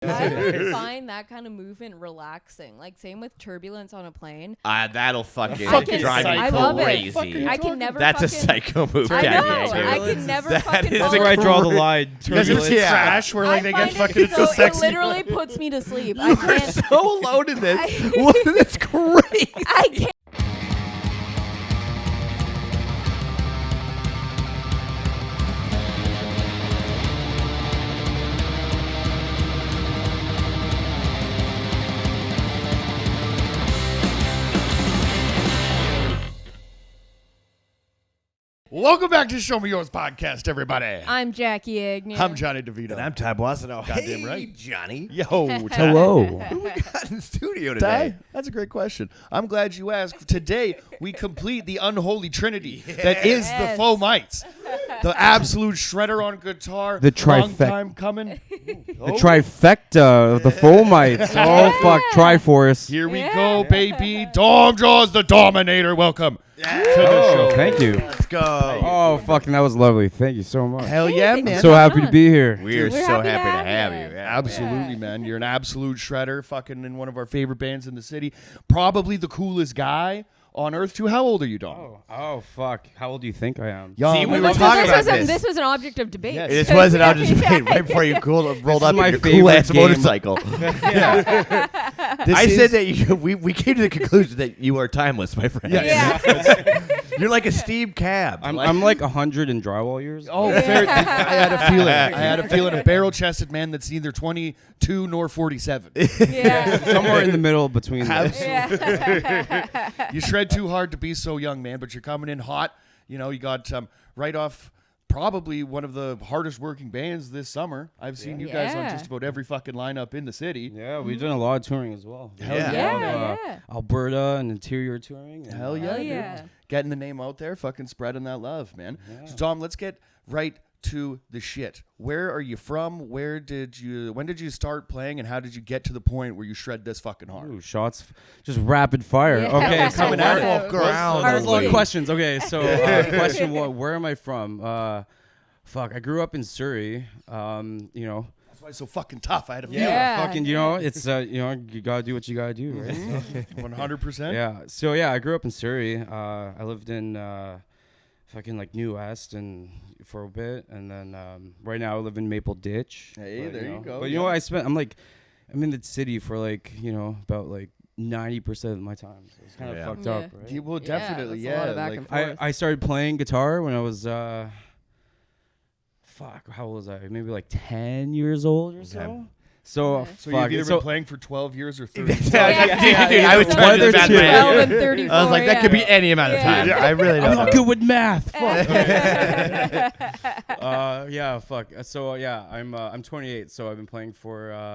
I find that kind of movement relaxing. Like same with turbulence on a plane. That'll fucking drive me I love crazy. it. I can never. That's fucking, a psycho move. I know. Daddy. I can never That fucking. is fall That's where I asleep. draw the line. You guys ever see Yeah. Trash where like I they find get fucking it it's so so sexy? It literally puts me to sleep. I You're can't. so alone in this. What? That's crazy. I can't. Welcome back to Show Me Yours podcast, everybody. I'm Jackie Agnew. I'm Johnny DeVito. And I'm Ty Bossino. Goddamn Hey, right. Johnny. Yo, Hello. Who we got in the studio Ty, today? that's a great question. I'm glad you asked. Today, we complete the unholy trinity that is the Yes. Fomites. The absolute shredder on guitar. The Long trifecta. time coming. The trifecta of the Fomites. Oh, fuck. TRIFORCE. Here we Yeah. go, baby. Dom Joz, the Dominator. Welcome to the show. Oh, thank you. Let's go. Oh, fucking, that was lovely. Thank you so much. Hell yeah, Thank you man. So happy to be here. We're We're so happy to happy to have have you. you. Absolutely, man. You're an absolute shredder, fucking in one of our favorite bands in the city. Probably the coolest guy on earth, too. How old are you, Dom? Oh, fuck. How old do you think I am? Young. See, we Well, were talking about this. This was an object of debate. Yes. This wasn't out of debate right before you rolled up my in your favorite cool-ass game. motorcycle. I said that we came to the conclusion that you are timeless, my friend. Yeah. You're like a steam cab. I'm like 100 in drywall years. Oh, fair. I had a feeling. I had a feeling. A barrel-chested man that's neither 22 nor 47. Yeah. Somewhere in the middle between those. Yeah. You shred too hard to be so young, man, but you're coming in hot. You know, you got right off probably one of the hardest working bands this summer. I've seen you guys on Yeah. just about every fucking lineup in the city. Yeah, we've done a lot of touring as well. Hell Yeah. yeah. Yeah, yeah. Alberta and interior touring. And, Hell yeah, Hell dude. yeah. Getting the name out there, fucking spreading that love, man. Yeah. So, Dom, let's get right to the shit. Where are you from? When did you start playing, and how did you get to the point where you shred this fucking hard? Ooh, shots, just rapid fire. Yeah. Okay, Coming so at where- it. ground. There's a lot of Wait. questions. Okay, so question one: where am I from? Fuck, I grew up in Surrey. You know, That's why it's so fucking tough. I had a feeling. Yeah. fucking, you know, it's you know, you gotta do what you gotta do, right? 100%. Yeah. So yeah, I grew up in Surrey. I lived in fucking like New West and for a bit, and then right now I live in Maple Ditch. Hey, But, there you know, go, But you know what? I'm in the city for like, you know, about like 90% of my time. So it's kind of Yeah. fucked Yeah. up, right? Yeah, well, Yeah, definitely, that's a lot of back like, and forth. I started playing guitar when I was how old was I? Maybe like 10 years old or so. Okay. So Okay. so fuck. you've either So been playing for 12 years or 30. Dude, I was So trying to there's bad two. man. 12 and 34. I was like, that could be any amount of Yeah. time. I really I'm don't not know. good with math. Fuck. Yeah. Yeah, fuck. So yeah, I'm 28, so I've been playing for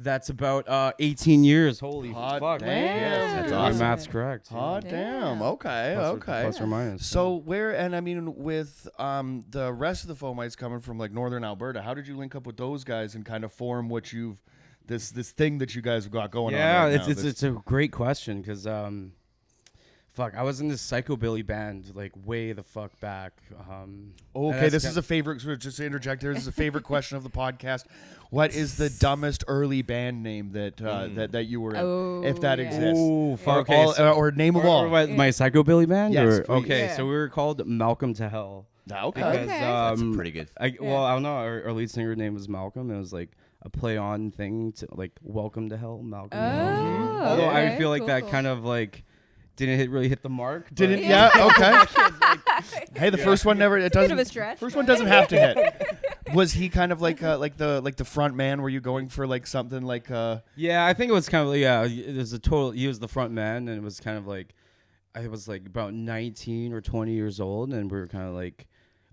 that's about 18 years. Holy Hot fuck, damn. man. Yeah. That's My awesome. math's correct. Hot damn. Okay, Plus or- okay. Plus or minus. So where, and I mean, with the rest of the Fomites coming from like northern Alberta, how did you link up with those guys and kind of form what you've this thing that you guys have got going on? yeah, right now? it's a great question because fuck, I was in this psychobilly band like way the fuck back. Okay, this is a favorite. So just to interject, this is a favorite question of the podcast. What is the dumbest early band name that that you were in, Oh, if that yeah. exists? Oh, fuck. Or, Okay, so- or name them all. Or my psychobilly band? Yes, Or- please. okay, Yeah. so we were called Malcolm to Hell. Okay. Because, Okay. That's pretty good. Well, I don't know. Our lead singer name was Malcolm. It was like a play on thing to like welcome to hell, Malcolm. to Hell. Oh, Although I okay, feel like that cool. kind of like didn't really hit the mark. Didn't? but- Yeah. Okay. Hey, the first one never. It It's a bit doesn't. of a stretch. First one doesn't have to hit. Was he kind of like the front man? Were you going for like something like Yeah, I think it was kind of it was a total. He was the front man, and it was kind of like I was like about 19 or 20 years old, and we were kind of like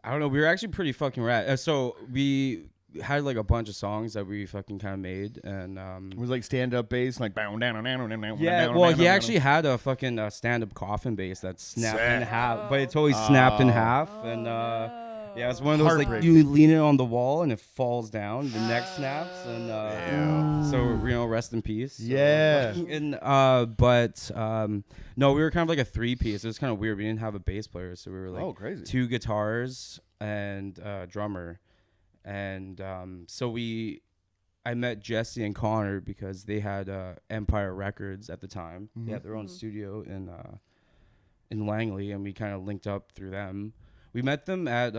I don't know. We were actually pretty fucking rad. So we had like a bunch of songs that we fucking kind of made, and it was like stand up bass like bow down yeah. Well, he actually had a fucking stand up coffin bass that snapped in half, but it totally snapped in half, and yeah, it's one of those like Heartbreaking. you lean it on the wall and it falls down, the neck snaps, and so you know, rest in peace. Yeah. And but no, we were kind of like a 3-piece. It was kind of weird. We didn't have a bass player, so we were like crazy. 2 guitars and drummer, and so we I met Jesse and Connor because they had Empire Records at the time. They had their own studio in Langley, and we kind of linked up through them. We met them at,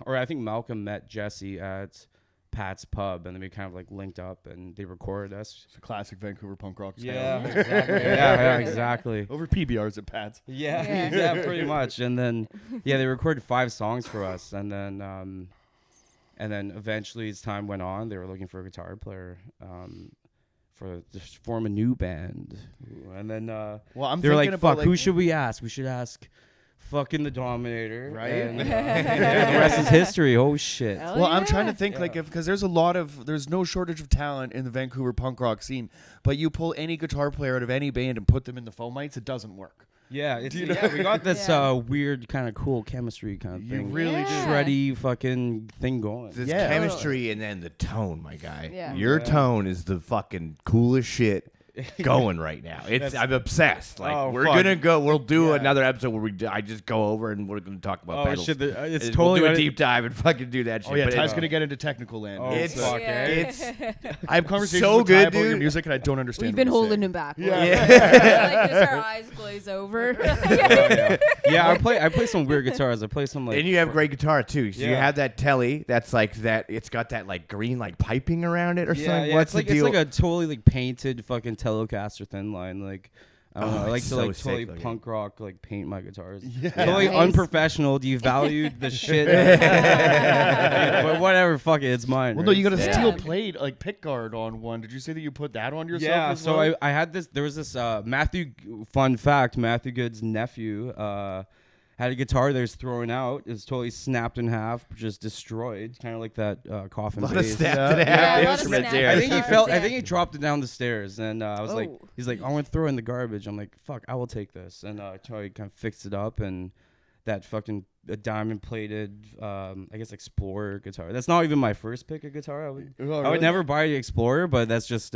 or I think Malcolm met Jesse at Pat's Pub, and then we kind of like linked up, and they recorded us. It's a classic Vancouver punk rock style. Yeah, exactly. yeah, exactly. Over PBRs at Pat's. Yeah, pretty much. And then, they recorded 5 songs for us, and then eventually as time went on, they were looking for a guitar player to form a new band. And then I'm they were thinking like, about, fuck, who should we ask? We should ask fucking the Dominator. Right? And, the rest is history. Oh, shit. Hell Well, I'm yeah. trying to think because there's no shortage of talent in the Vancouver punk rock scene, but you pull any guitar player out of any band and put them in the Fomites, it doesn't work. Yeah, we got this weird kind of cool chemistry kind of You thing. really do. Shreddy fucking thing going. This Yeah. chemistry and then the tone, my guy. Yeah. Your tone is the fucking coolest shit going right now. I'm obsessed. Like we're fuck. gonna go. We'll do another episode where I just go over and we're gonna talk about pedals. Shit, it's We'll totally do a deep dive and fucking do that shit. Oh yeah, but Ty's it's, gonna get into technical land. Oh, it's fuck, it's I have conversations so with Ty good, about your dude. music, and I don't understand. We've been what he's holding saying. him back. Yeah. Like just our eyes glaze over. I play some weird guitars. I play some like. and you have great guitar too. So you Yeah. have that telly that's like that. It's got that like green like piping around it or something. What's it's like the deal? it's like a totally like painted fucking Telecaster thin line. Like I don't know. I like it's to so like totally sick looking. punk rock like paint my guitars. Yeah. Totally Nice. unprofessional. Devalued the shit. But whatever. Fuck it. It's mine. Well, no, right? you got a Yeah. steel plate like pick guard on one. Did you say that you put that on yourself? Yeah, as so well? I had this. There was this Matthew. Fun fact: Matthew Good's nephew had a guitar that was thrown out. It was totally snapped in half, just destroyed, kind of like that coffin a lot of bass. snapped Yeah. in half Yeah, a lot of instruments snapped here. I think he Guitars, felt. I yeah. think he dropped it down the stairs, and I was like, Oh. he's like, I want to throw it in the garbage. I'm like, fuck, I will take this, and Charlie kind of fixed it up, and that fucking diamond plated, I guess Explorer guitar. That's not even my first pick of guitar. I really? would never buy the Explorer, but that's just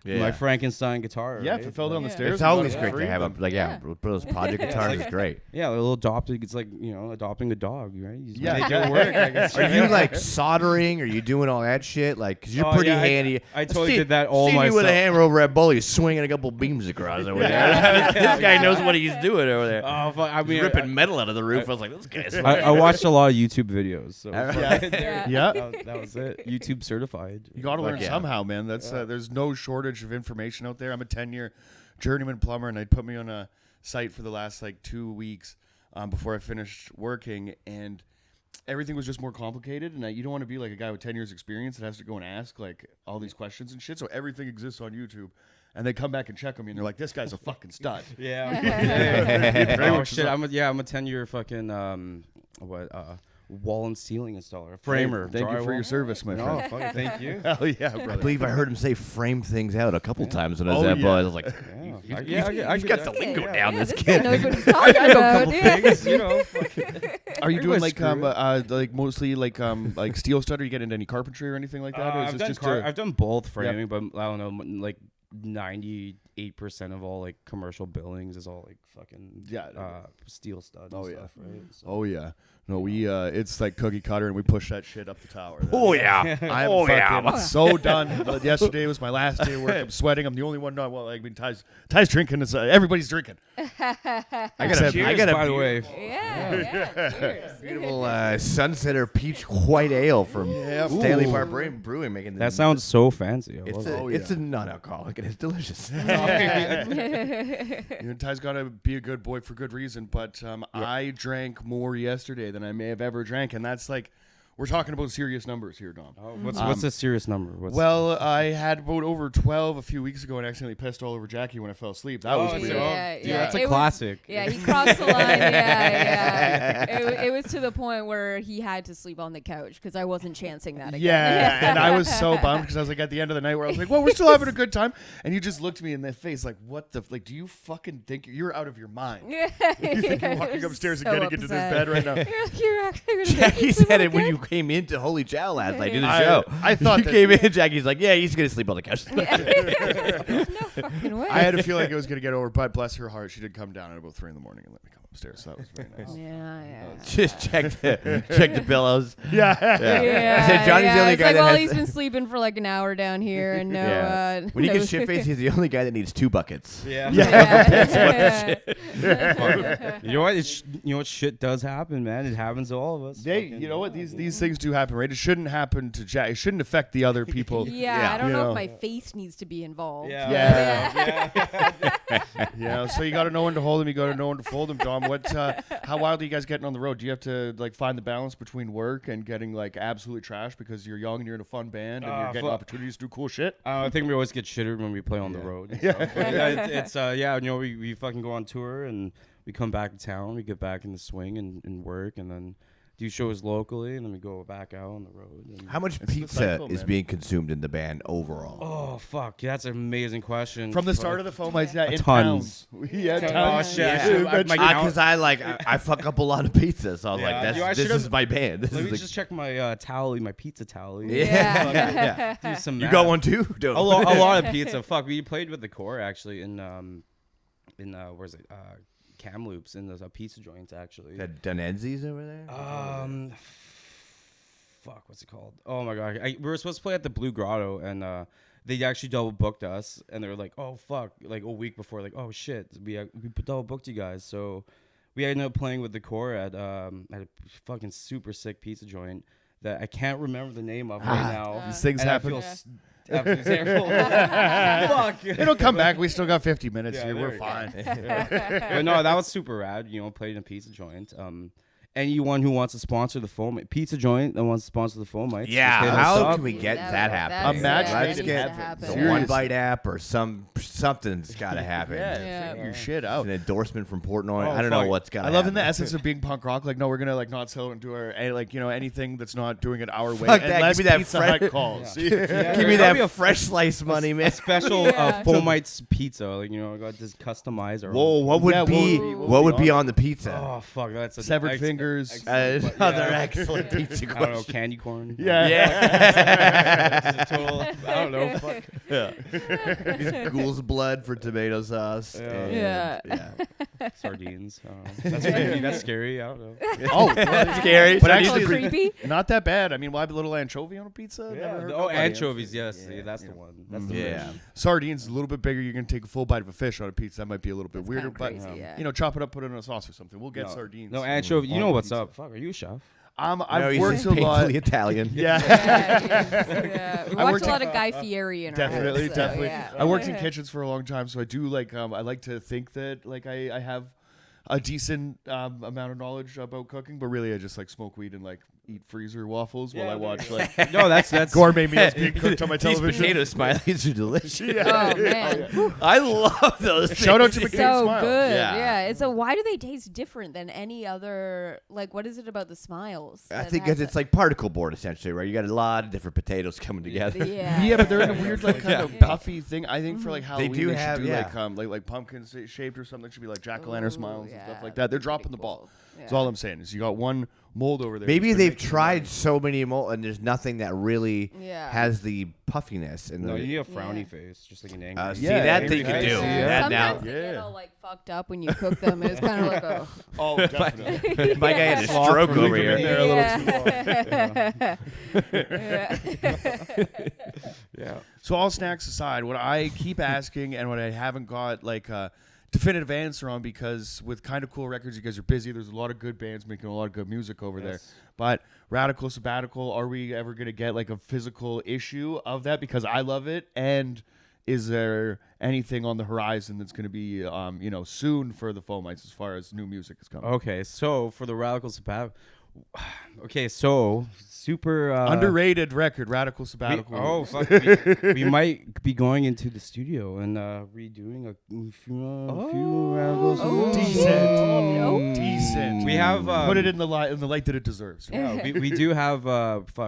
Yeah. my Frankenstein guitar. Yeah, right? if it fell down the Yeah. stairs, It's you always bought it great for to free. have a Yeah. those project guitars is great. Yeah, a little adopted. It's like adopting a dog, right? You just Yeah. make it work. I guess. Are you like soldering? Are you doing all that shit? Like, cause you're Oh, pretty yeah, handy. I totally See- did that all seen you with a myself. hammer over at Bully, swinging a couple beams across over there. This guy knows what he's doing over there. Oh, fuck, I He's mean, ripping metal out of the roof. I was like, this guy's. I watched a lot of YouTube videos. So Yeah. Yeah. Yeah. that was it. YouTube certified. You got to learn yeah. somehow, man. That's there's no shortage of information out there. I'm a 10-year journeyman plumber, and they put me on a site for the last like 2 weeks before I finished working, and everything was just more complicated. And you don't want to be like a guy with 10 years experience that has to go and ask like all these questions and shit. So everything exists on YouTube, and they come back and check on me, and they're like, "This guy's a fucking stud." Yeah. Very Oh much shit! so. I'm a 10-year fucking wall and ceiling installer, framer. Thank you for drywall. your service, my No, friend. fuck, thank you. Hell yeah, I brother. believe I heard him say frame things out a couple times when I was Oh, at yeah. Bully. I was like, He's got the lingo down. This This kid. guy knows what he's talking I know a about. couple Yeah. things, you know. Are you doing Everybody's like mostly like steel stud? Are you getting into any carpentry or anything like that? Or is I've this done just I've done both framing, but I don't know, like 98% of all like commercial buildings is all like fucking steel stud. Oh, and yeah. stuff, right? So. Oh yeah, no, we it's like cookie cutter, and we push that shit up the tower. Oh yeah. I'm Oh fucking yeah. so done. But yesterday was my last day of work. I'm sweating. I'm the only one not. Well, I mean, Ty's drinking. It's, everybody's drinking. I got Cheers, I got by the way. Yeah. Cheers. beautiful Sunsetter peach white ale from Yeah. Stanley Ooh. Park Brewing, making That sounds so fancy. I It's love a, it. it's a non-alcoholic and it's delicious. You know, Ty's got to be a good boy for good reason. But I drank more yesterday than I may have ever drank, and that's like, we're talking about serious numbers here, Dom. Oh, what's a serious number? What's Well, I had about over 12 a few weeks ago and accidentally pissed all over Jackie when I fell asleep. That was weird. Yeah, Dude, yeah. that's a It was- classic. Yeah, he crossed the line. Yeah. It was to the point where he had to sleep on the couch because I wasn't chancing that again. Yeah, and I was so bummed because I was like at the end of the night where I was like, well, we're still having a good time. And you just looked me in the face like, what the, like, do you fucking think you're out of your mind? Yeah. You think you're I walking was upstairs so and getting into this upset. bed right now? You're actually gonna make me Jackie sleep said on it the when you couch? came into Holy Chow last night. Do the I- show. I thought you that- came in. Jackie's like, yeah, he's gonna sleep on the couch. No fucking way. I had a feeling like it was going to get over, but bless her heart, she did come down at about 3 a.m. and let me come upstairs. So that was very nice. Yeah. Just check the pillows. Yeah. I said Johnny's the only it's guy like, that well, has he's been sleeping for like an hour down here, and no. Yeah. When he no gets shit faced, he's the only guy that needs 2 buckets. Yeah. Yeah. You know what? You know what? Shit does happen, man. It happens to all of us. You know what? These things do happen, right? It shouldn't happen to Jack. It shouldn't affect the other people. I don't You know know. if my face needs to be involved. Yeah. So you got to know when to hold them. You got to know when to fold them, Dom. How wild are you guys getting on the road? Do you have to like find the balance between work and getting like absolutely trashed because you're young and you're in a fun band and you're getting opportunities to do cool shit? I think we always get shittered when we play on the road. And stuff. But you know, we fucking go on tour and we come back to town. We get back in the swing and work, and then do shows locally, and then we go back out on the road. And How much the pizza cycle, is man. being consumed in the band overall? oh fuck, that's an amazing question. From the start of the Fomites, in Tons. towns. Yeah, Oh tons. shit! Yeah. Because I fuck up a lot of pizza, so I was Yeah. like, Yo, I this should've- is my band. This Let is me the- just check my tally, my pizza tally. Yeah. Do some You math. got one too? A lot of pizza. Fuck, we played with the core actually in where's it? Kamloops in those pizza joints actually. Got Donenzi's over there? Fuck, what's it called? Oh my god, we were supposed to play at the Blue Grotto, and they actually double booked us, and they were like, "Oh fuck!" Like a week before, like, "Oh shit, we double booked you guys." So we ended up playing with the core at a fucking super sick pizza joint that I can't remember the name of right now. These things And I happen. feel absolutely terrible. Fuck. It'll come back. We still got 50 minutes Yeah, here. there We're we go. fine. But no, that was super rad. You know, played in a pizza joint. Anyone who wants to sponsor the pizza joint that wants to sponsor the Fomites, Yeah, just hit us how up. can we get that happening? A match Let's made in get heaven. the Seriously. One Bite app or something's got to happen. Yeah. Figure your shit out. An endorsement from Portnoy. Oh, I don't know fuck. what's got to I happen. love in the essence of being punk rock. Like, no, we're gonna like not sell it and do our anything that's not doing it our way. Fuck that, Unless give me that Pizza fresh- Hut calls. Give me That'd that be a fresh slice money, man. Special Yeah. Fomites pizza. Like, you know, got this customized. Whoa, what would Yeah, be we'll what be would be on on the pizza? Oh fuck, that's a Severed fingers. Another excellent pizza I don't know, question. candy corn. Yeah. Just a total, I don't know. Fuck. Just ghoul's blood for tomato sauce. Yeah. and- Yeah. Sardines. That's maybe that's scary. I don't know. Oh, That's scary. But Oh, actually, creepy. not that bad. I mean, why have a little anchovy on a pizza? Never heard Oh, nobody. anchovies. Yes, see, that's the one. That's the Yeah. fish. Sardines a little bit bigger. You're gonna take a full bite of a fish on a pizza. That might be a little bit That's weirder, kinda but crazy, yeah. you know, chop it up, put it in a sauce or something. We'll get No. sardines. No anchovy. You on know the what's pizza. up? Fuck, are you a chef? No, I've he's worked just a lot. painfully Italian. Yeah. Yeah. We I watch worked a lot in- of Guy Fieri in our Definitely, house, so, definitely. yeah. I worked in kitchens for a long time, so I do like. I like to think that like I have a decent amount of knowledge about cooking, but really I just like smoke weed and like eat freezer waffles while I watch like No, that's gourmet meals being cooked on my These television. potato smileys are delicious. Oh man, I love those. Shout out to things. McCain so Smile. good. Yeah. Yeah. It's a. Why do they taste different than any other? Like, what is it about the smiles? I that think has because it's like particle board essentially, right? You got a lot of different potatoes coming together. Yeah. Yeah, but they're in a weird like kind of puffy thing. I think for like Halloween do they have- should do yeah. like pumpkin shaped or something. It should be like jack-o'-lantern Ooh, smiles and yeah, stuff like that. They're dropping the pretty ball. cool. That's Yeah. all I'm saying is you got one mold over there. Maybe that's been they've making tried money. so many mold and there's nothing that really Yeah. has the puffiness and No, the. you need a frowny Yeah. face, just like an angry. See, Yeah, that angry they can face. do. Yeah. That now. Sometimes they get Yeah. all like fucked up when you cook them. It's kind of like a. Oh, definitely. My guy had a Sloth stroke for over leaving here. in there a little too long. Yeah. So all snacks aside, what I keep asking and what I haven't got like a definitive answer on, because with Kind of Cool Records, you guys are busy. There's a lot of good bands making a lot of good music over there. But Radical Sabbatical, are we ever going to get like a physical issue of that? Because I love it. And is there anything on the horizon that's going to be, soon for the Fomites as far as new music is coming? Okay, so for the Radical Sabbatical. Okay, so super Underrated record, Radical Sabbatical. Fuck! We might be going into the studio and redoing a few Radicals. Decent. We have Put it in the light that it deserves. Yeah, we do have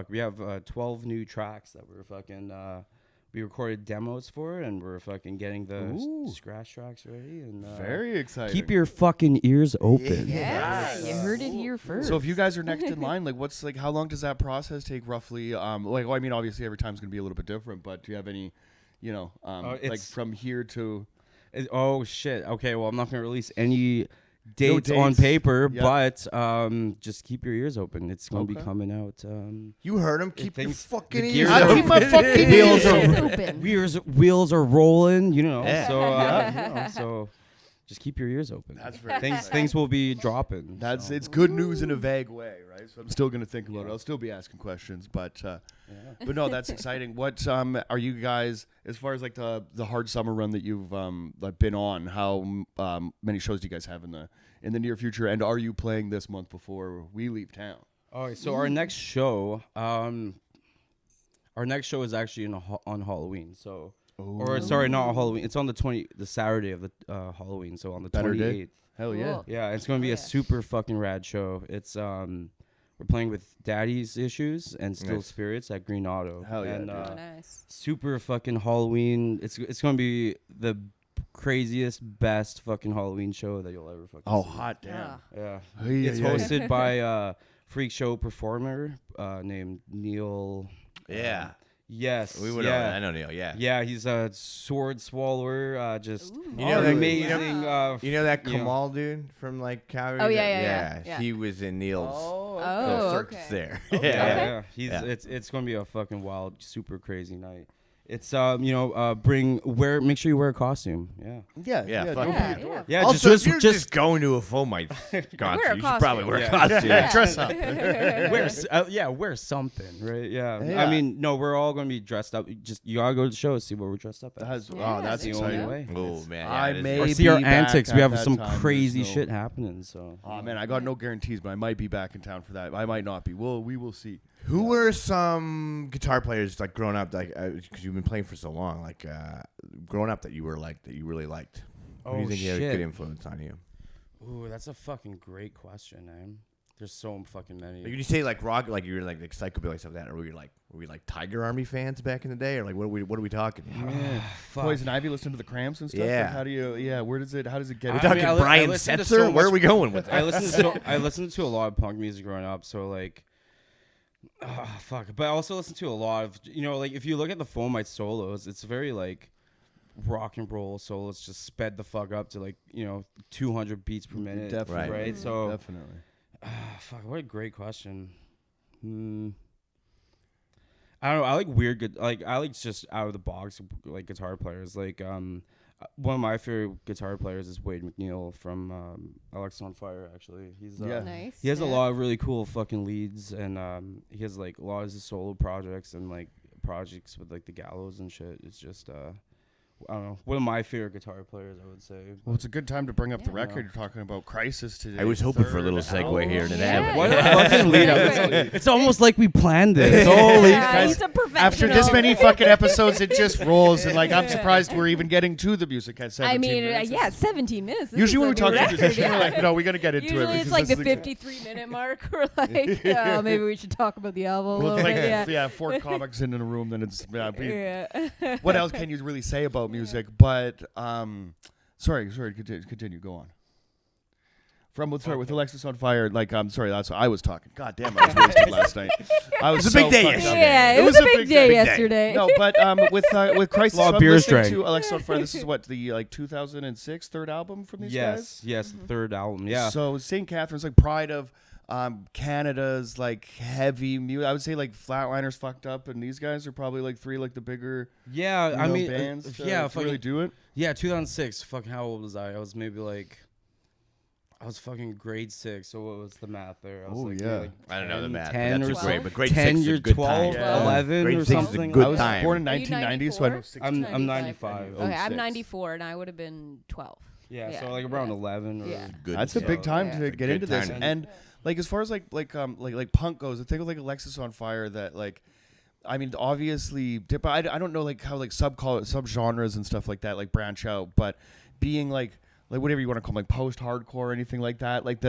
we have 12 new tracks that we're fucking we recorded demos for, and we're fucking getting the Ooh. scratch tracks ready. And Very exciting. keep your fucking ears open. Yeah, you heard it here first. So if you guys are next in line, like how long does that process take roughly? Obviously every time's gonna be a little bit different, but do you have any, like it's- from here to? Oh shit. Okay, well I'm not gonna release any dates on dates. paper, Yep. but just keep your ears open. It's going to be coming out. You heard him. Keep your things- fucking the ears gears open. are keep my fucking Wheels ears are- open. wheels are rolling, Yeah. So so just keep your ears open. That's very Things will be dropping. That's so. it's good news in a vague way, right? So I'm still gonna think about it. I'll still be asking questions, but no, that's exciting. What are you guys, as far as like the hard summer run that you've like been on? How many shows do you guys have in the near future? And are you playing this month before we leave town? All right, so our next show is actually on Halloween. So or sorry, not on Halloween. It's on the Saturday of the Halloween. So on the Better day. 28th. Hell yeah! Cool. Yeah, it's going to be a super fucking rad show. It's we're playing with Daddy's Issues and Still Nice. Spirits at Green Auto. Hell yeah, And, dude. Oh, nice. super fucking Halloween. It's going to be the craziest, best fucking Halloween show that you'll ever fucking Oh, see. hot damn! Yeah. Yeah. Hey, It's yeah, yeah. hosted by a freak show performer named Neil. Yeah. Yes. We would yeah. know. I know Neil. Yeah. Yeah, he's a sword swallower. Just Ooh. You know that- amazing. You know that you know. Kamal dude from like Calgary? Oh, yeah, That- yeah, yeah. He was in Neil's Oh, circus okay. there. Yeah, yeah. He's Yeah. it's gonna be a fucking wild, super crazy night. It's make sure you wear a costume. Yeah. Yeah, fuck don't Yeah, be a dork. Yeah. Also, if you're just just going to a Fomites concert, Wear a you should probably costume. wear a Yeah. costume. Yeah, dress up. wear something, right? Yeah. Yeah. I mean, no, we're all gonna be dressed up. Just you gotta go to the show and see what we're dressed up as. That's, Yeah, that's there the you only go. way. Oh man, I it is- may Or be see our back antics. We at have that some time. crazy There's no- shit happening. So. Oh man, I got no guarantees, but I might be back in town for that. I might not be. We will see. Who were some guitar players like growing up, like because you've been playing for so long, like growing up that you really liked? Who do you Oh, think had a shit. good influence on you? Ooh, that's a fucking great question, man. There's so fucking many. Like, when you say like rock, like you were like psychobilly stuff like that, or were we like Tiger Army fans back in the day, or like what are we talking? Yeah, fuck. Poison Ivy, listen to the Cramps and stuff. Yeah. Like, how do you? Yeah, where does it? How does it get? We're I talking mean, I Brian listened to Setzer. so Where much- are we going with I that? I listened to a lot of punk music growing up, so like, fuck. But I also listened to a lot of like if you look at the Fomites solos, it's very like rock and roll solos, just sped the fuck up to like 200 beats per minute, Definitely. right? So Definitely. fuck, what a great question. I don't know. I like weird, I like just out of the box like guitar players. Like one of my favorite guitar players is Wade McNeil from Alexisonfire. Actually, he's Yeah. Nice. he has a yeah. lot of really cool fucking leads, and he has like a lot of his solo projects and like projects with like the Gallows and shit. It's just I don't know, one of my favorite guitar players, I would say. Well, it's a good time to bring up the Yeah. record. You're talking about Crisis today. I was hoping for a little Third segue here to Yeah. that. but- What a fucking lead up! It's almost like we planned this. Holy Yeah, he's a professional. After this many fucking episodes, it just rolls, and like I'm surprised we're even getting to the music at 17 I mean, minutes. yeah, 17 minutes. This Usually when we is a talk new to record, musicians, we're yeah. like, no, we got to get into it. Usually it's because like the this is 53-minute mark. We're like, oh, maybe we should talk about the album a With little like bit. Yeah. four comics in a room, then it's Yeah. what else can you really say about music? But sorry, continue. Go on. With Alexisonfire, like sorry, that's what I was talking. God damn, I was wasted last night. I was It was a big so day fucked up. yesterday. Yeah, it was a big day yesterday. No, but with Crisis, Lot of I'm beers listening drank. to Alexisonfire. This is what the 2006 third album from these guys. Yes, the third album. Yeah. So St. Catherine's like pride of Canada's like heavy music. I would say like Flatliners fucked up, and these guys are probably like three like the bigger Yeah, I mean, bands. yeah, to really do it. Yeah, 2006. Fucking, how old was I? I was maybe like, I was fucking grade 6. So what was the math there? I was Oh, like, yeah. like I don't know the 10, math. 10 That's or a great, but grade 10 6 is a or good 12, time. Yeah. 11 Grade or 6 is a something. good I was time. born in Are you 1990, so I know 94? 16. I'm 95. Okay, I'm 06. 94, and I would have been 12. Yeah, Yeah, so like around yeah. 11. Or Yeah. Good That's a stuff. big time Yeah. to It's a get good into this, time. and like as far as like punk goes, the thing with like Alexisonfire that like, I mean, obviously, but I don't know like how like subgenres and stuff like that like branch out, but being like whatever you want to call them, like post-hardcore or anything like that, like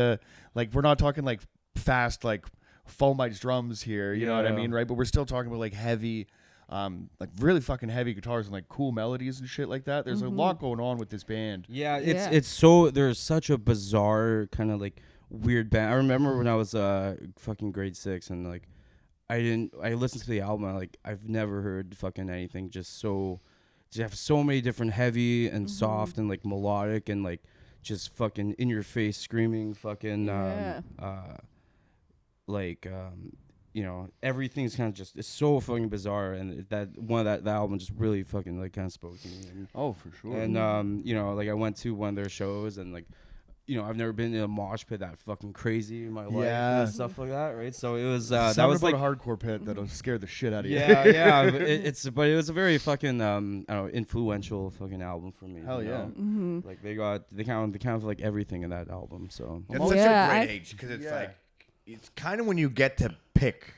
we're not talking like fast like Fomites drums here, you know what I Yeah. mean, right? But we're still talking about like heavy, like really fucking heavy guitars and like cool melodies and shit like that. There's a lot going on with this band. Yeah, Yeah. it's so there's such a bizarre kind of like weird band. I remember when I was fucking grade 6 and like I listened to the album. I've never heard fucking anything just have so many different heavy and soft and like melodic and like just fucking in your face screaming, fucking you know, everything's kind of just, it's so fucking bizarre, and that album just really fucking like kind of spoke to me. And, oh, for sure. And you know, like I went to one of their shows, and like, you know, I've never been in a mosh pit that fucking crazy in my life and stuff like that, right? So it was that was like a hardcore pit that'll scare the shit out of you. Yeah. But it was a very fucking I don't know, influential fucking album for me. Hell yeah. Mm-hmm. Like they kind of like everything in that album. So It's such a great age because it's like it's kind of when you get to pick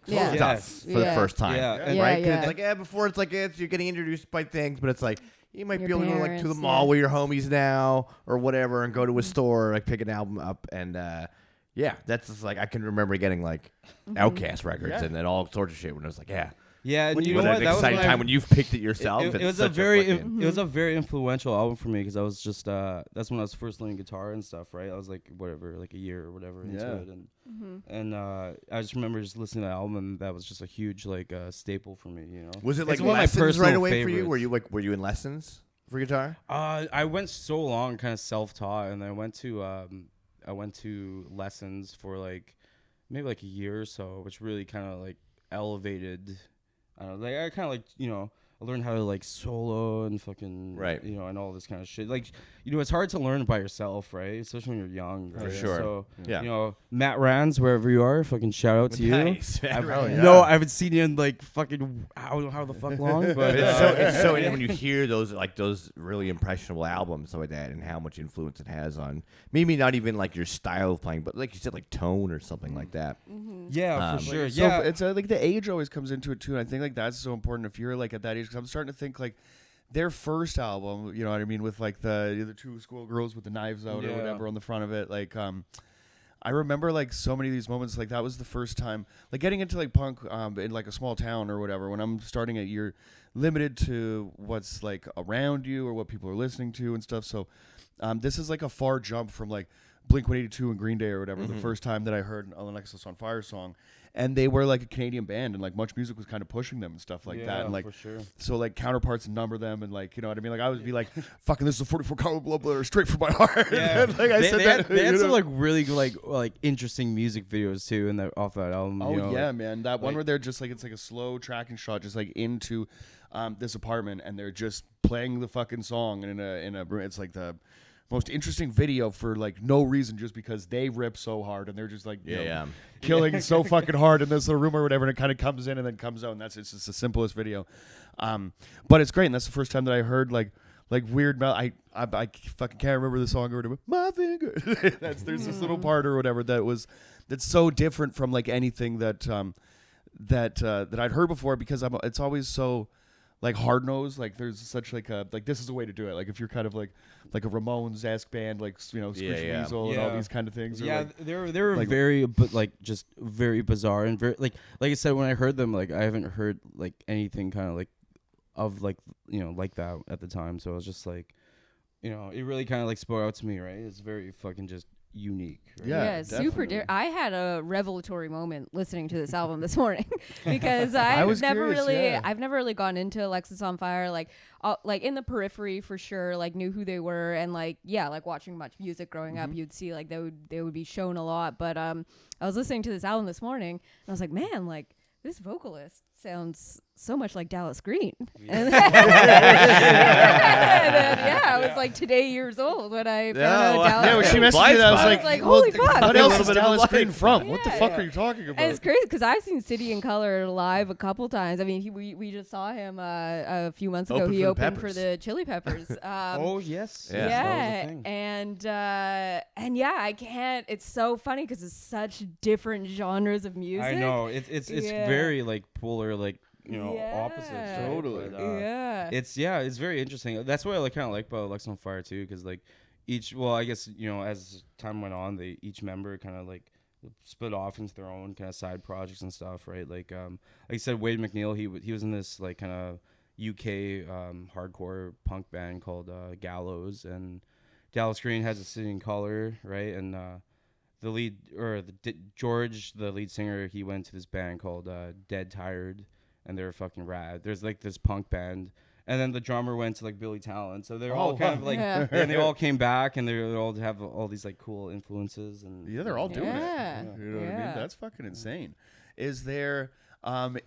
stuff for the first time, right? Cause it's like before it's like you're getting introduced by things, but it's like. You might be able to go like to the mall with your homies now or whatever and go to a store, like pick an album up. And that's just like I can remember getting like Outkast records and all sorts of shit when I was like, and you know what? That exciting time when you've picked it yourself. It was a very influential album for me because I was just that's when I was first learning guitar and stuff, right? I was like like a year or whatever into it, and I just remember just listening to the album, and that was just a huge like staple for me, you know. Was it like lessons right away for you? Were you in lessons for guitar? I went so long kind of self-taught, and I went to lessons for like maybe like a year or so, which really kind of like elevated. I don't know, like I kind of like, you know, I learned how to like solo and fucking, you know, and all this kind of shit. Like, you know, it's hard to learn by yourself, right? Especially when you're young. Right? For sure. So, you know, Matt Rands, wherever you are, fucking shout out to you. Nice. No, I haven't seen you in like fucking how the fuck long, but it's so when you hear those really impressionable albums like that and how much influence it has on maybe not even like your style of playing, but like you said, like tone or something like that. Yeah, for sure. So it's like the age always comes into it too, and I think like that's so important if you're like at that age. Because I'm starting to think like their first album, you know what I mean, with like the two schoolgirls with the knives out or whatever on the front of it. Like, I remember like so many of these moments. Like that was the first time, like getting into like punk in like a small town or whatever. When I'm starting it, you're limited to what's like around you or what people are listening to and stuff. So, this is like a far jump from like Blink-182 and Green Day or whatever. The first time that I heard an Alexisonfire song. And they were like a Canadian band, and like Much Music was kind of pushing them and stuff like that. And like, for sure. So like counterparts number them, and like, you know what I mean? Like I would be like, fucking, this is a 44 caliber blood letter straight from my heart. Yeah. Like I said they had some like really like interesting music videos too, in that off that album. Oh, you know, yeah, man. That one where they're just like, it's like a slow tracking shot, just like into this apartment, and they're just playing the fucking song in a it's like the most interesting video for like no reason, just because they rip so hard and they're just like killing so fucking hard in this little room or whatever, and it kind of comes in and then comes out, and it's just the simplest video, but it's great. And that's the first time that I heard like weird I fucking can't remember the song or whatever. My finger. There's this little part or whatever that's so different from like anything that I'd heard before, because it's always so like hard nosed. Like there's such like a like this is the way to do it. Like if you're kind of like a Ramones-esque band, like, you know, Screech Weasel and all these kind of things. Yeah, like, they were like, very, but like just very bizarre and very like I said, when I heard them, like I haven't heard like anything kind of like of like, you know, like that at the time. So I was just like, you know, it really kind of like spoke out to me, right? It's very fucking just unique. Right? Yeah, super. I had a revelatory moment listening to this album this morning because I've never really gone into Alexisonfire, like in the periphery for sure, like knew who they were, and like watching Much Music growing up, you'd see like they would be shown a lot. But I was listening to this album this morning and I was like, man, like this vocalist sounds so much like Dallas Green. And then, I was like today years old when I found out Dallas. Yeah, when she messaged me that, I was like, holy fuck. What else is Dallas Green from? What the fuck are you talking about? And it's crazy because I've seen City and Color live a couple times. I mean, we just saw him a few months ago. He opened for the Chili Peppers. Oh yes. Yeah. And I can't. It's so funny because it's such different genres of music. I know it's very like polar, like, you know, opposites. Totally. But, it's very interesting. That's what I kind of like about Alexisonfire too, because like I guess, you know, as time went on, each member kind of like split off into their own kind of side projects and stuff, right? Like you said, Wade McNeil, he was in this like kind of UK hardcore punk band called Gallows, and Dallas Green has a City and Color, right? And George, the lead singer, he went to this band called Dead Tired, and they're fucking rad. There's like this punk band, And then the drummer went to like Billy Talent. So they're all kind of like, and they all came back, and they all have all these like cool influences. And they're all doing it. You know what I mean? That's fucking insane. Is there,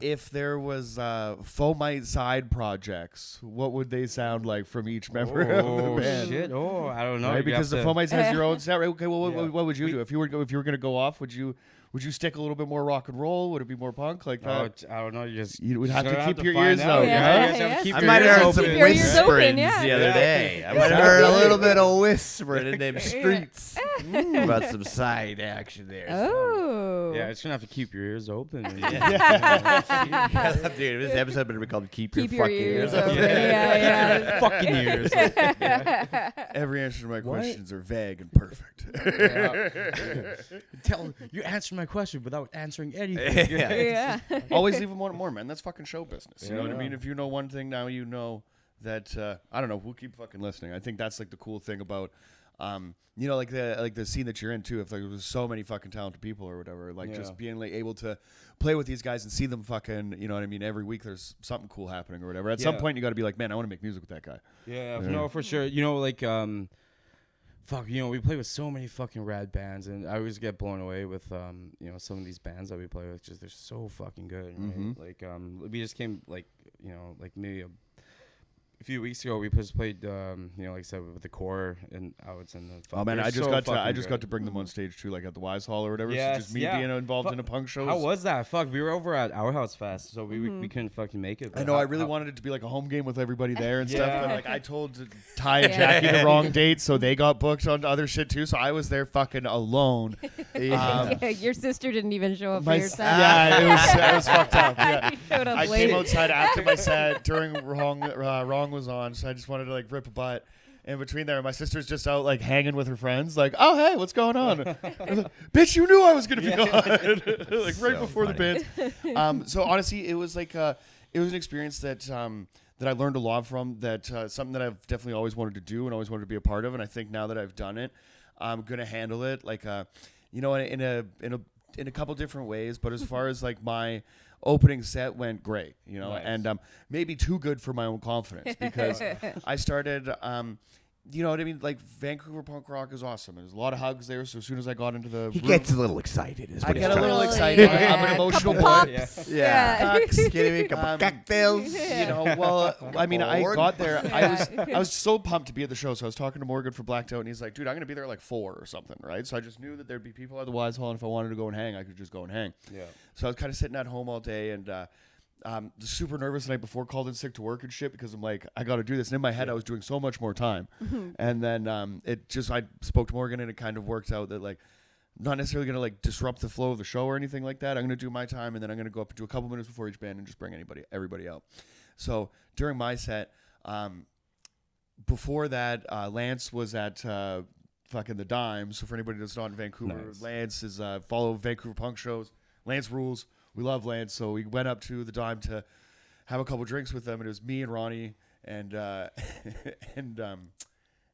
if there was Fomite side projects, what would they sound like from each member of the band? Shit. Oh, I don't know. Right? Because the Fomites has your own sound. Right? Okay, well, what would you do if you were going to go off? Would you stick a little bit more rock and roll? Would it be more punk like that? I don't know. You would have to keep your ears out. I might have heard some whispering the other day. I might have heard a little bit of whispering in them streets about some side action there. Oh. Yeah, it's going to have to keep your ears open. Dude, this episode better be called Keep Your Fucking Ears Open. Yeah. Fucking ears. Every answer to my questions are vague and perfect. You answered my question without answering anything. Always leave them wanting more, man. That's fucking show business. You know what I mean? If you know one thing, now you know that. I don't know. We'll keep fucking listening. I think that's like the cool thing about, like the scene that you're in too. If like there's so many fucking talented people or whatever, like just being like able to play with these guys and see them fucking, you know what I mean? Every week there's something cool happening or whatever. At some point you got to be like, man, I want to make music with that guy. Yeah, no, for sure. You know, like we play with so many fucking rad bands, and I always get blown away with some of these bands that we play with. Just they're so fucking good. Right? Like we just came like maybe a few weeks ago we just played like I said with the core and outs and the. Oh man, I just got to bring them on stage too, like at the Wise Hall or whatever. Yes, so just me being involved in a punk show. How was that? Fuck, we were over at Our House Fest, so we couldn't fucking make it. I know. I really wanted it to be like a home game with everybody there and stuff. But like I told Ty and Jackie the wrong date, so they got booked on other shit too. So I was there fucking alone. Your sister didn't even show up for your set. Yeah, it was fucked up. Yeah. Showed up I late. came outside after my set during Wrong was on, so I just wanted to like rip a butt. In between there, my sister's just out like hanging with her friends, like, "Oh hey, what's going on?" Like, bitch, you knew I was gonna be on, like right before the band. So honestly, it was like it was an experience that I learned a lot from. That something that I've definitely always wanted to do and always wanted to be a part of. And I think now that I've done it, I'm gonna handle it like in a couple different ways. But as far as like my opening set went great, nice. And maybe too good for my own confidence because I started, you know what I mean? Like Vancouver punk rock is awesome. There's a lot of hugs there. So as soon as I got into the he gets a little excited. I get a little excited. I'm an emotional boy. Yeah. Kidding me? Couple cocktails. Well, I mean, I got there. I was so pumped to be at the show. So I was talking to Morgan for Blacked Out, and he's like, "Dude, I'm gonna be there at like 4 or something, right?" So I just knew that there'd be people at the Wise Hall, and if I wanted to go and hang, I could just go and hang. Yeah. So I was kind of sitting at home all day and. Super nervous the night before, called in sick to work and shit because I'm like, I got to do this. And in my head, I was doing so much more time. And then I spoke to Morgan and it kind of worked out that like, not necessarily going to like disrupt the flow of the show or anything like that. I'm going to do my time and then I'm going to go up and do a couple minutes before each band and just bring everybody out. So during my set, before that, Lance was at fucking the Dime. So for anybody that's not in Vancouver, nice. Lance is follow Vancouver punk shows. Lance rules. We love Lance, so we went up to the Dime to have a couple drinks with them, and it was me and Ronnie and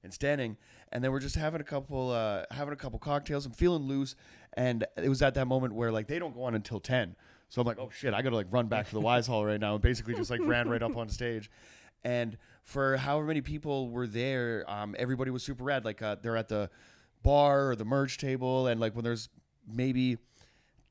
Stanning, and then we're just having a couple cocktails. I'm feeling loose, and it was at that moment where like they don't go on until 10, so I'm like, oh shit, I gotta like run back to the Wise Hall right now, and basically just like ran right up on stage, and for however many people were there, everybody was super rad. Like they're at the bar or the merch table, and like when there's maybe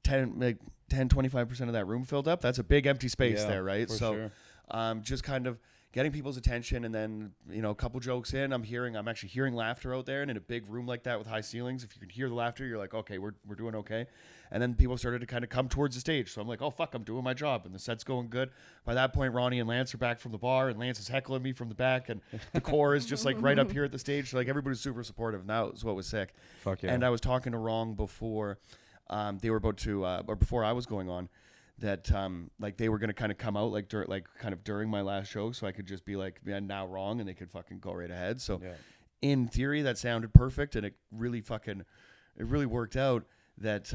10-25% of that room filled up, that's a big empty space there, right? So sure. Just kind of getting people's attention, and then a couple jokes in, I'm actually hearing laughter out there, and in a big room like that with high ceilings, if you can hear the laughter, you're like, okay, we're doing okay. And then people started to kind of come towards the stage, so I'm like, oh fuck, I'm doing my job, and the set's going good. By that point, Ronnie and Lance are back from the bar, and Lance is heckling me from the back, and the core is just like right up here at the stage, so like everybody's super supportive, and that was what was sick. Fuck yeah. And I was talking to Wrong before they were about to, or before I was going on, that like they were gonna kind of come out like during my last show, so I could just be like, yeah, now Wrong, and they could fucking go right ahead. So in theory, that sounded perfect, and it really worked out. That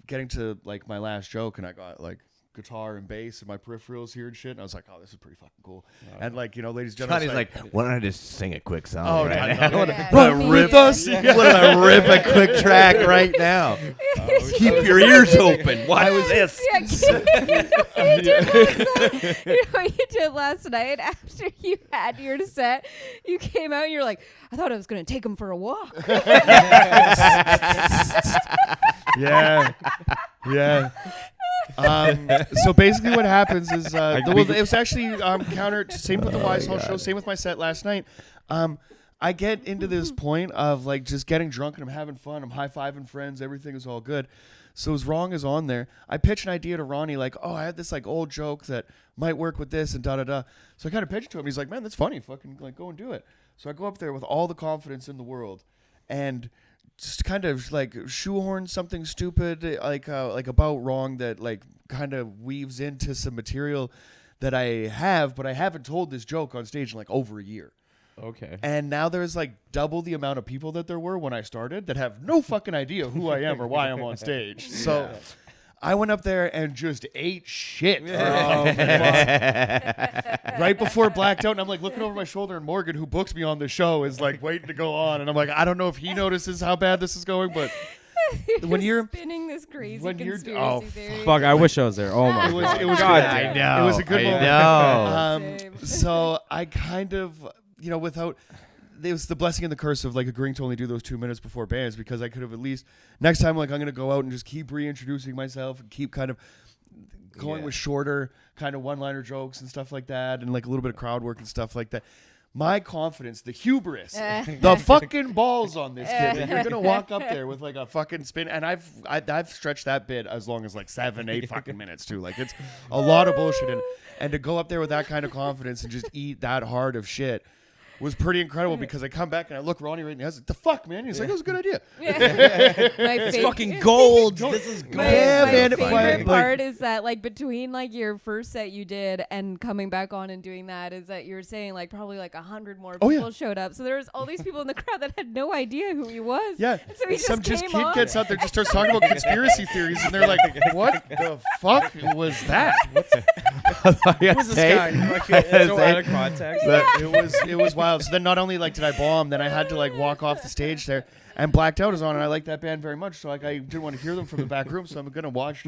getting to like my last joke, and I got like guitar and bass and my peripherals here and shit. And I was like, oh, this is pretty fucking cool. And like, you know, ladies and gentlemen, Johnny's like, why don't I just sing a quick song? Oh, right now? What a rip a quick track right now. Keep your ears open. Why was this? You know what you did last night after you had your set? You came out and you're like, I thought I was going to take him for a walk. Yeah. So basically what happens is it was actually counter same with the Wise Hall show, same with my set last night. I get into this point of like just getting drunk and I'm having fun, I'm high-fiving friends, everything is all good. So as wrong as on there, I pitch an idea to Ronnie like, oh, I had this like old joke that might work with this and da-da-da. So I kind of pitched it to him. He's like, man, that's funny. Fucking like go and do it. So I go up there with all the confidence in the world and just kind of like shoehorn something stupid like about wrong that like kind of weaves into some material that I have, but I haven't told this joke on stage in like over a year. Okay. And now there's like double the amount of people that there were when I started that have no fucking idea who I am or why I'm on stage. So I went up there and just ate shit. Right before blacked out. And I'm like looking over my shoulder and Morgan, who books me on the show, is like waiting to go on. And I'm like, I don't know if he notices how bad this is going, but when you're spinning this crazy conspiracy theory. Fuck, I wish I was there. Oh my God. It was God. I know. It was a good moment. So I kind of, you know, it was the blessing and the curse of like agreeing to only do those 2 minutes before bands, because I could have at least next time like I'm gonna go out and just keep reintroducing myself and keep kind of going with shorter kind of one-liner jokes and stuff like that, and like a little bit of crowd work and stuff like that. My confidence, the hubris, the fucking balls on this kid. That you're gonna walk up there with like a fucking spin, and I've stretched that bit as long as like 7-8 fucking minutes too. Like it's a lot of bullshit, and to go up there with that kind of confidence and just eat that hard of shit was pretty incredible, because I come back and I look Ronnie right in the eyes, like, the fuck, man? He's like, that was a good idea. It's fucking gold. This is gold. My favorite part is that, like, between, like, your first set you did and coming back on and doing that is that you were saying, like, probably, like, 100 more people showed up. So there was all these people in the crowd that had no idea who he was. Yeah. And so he Some just kid gets out there, just starts talking about conspiracy theories, and they're like, what the fuck was that? Who's this guy? Like, so out of context. It was wild. So then not only like did I bomb, then I had to like walk off the stage there, and Blacked Out is on, and I like that band very much. So like I didn't want to hear them from the back room, so I'm gonna watch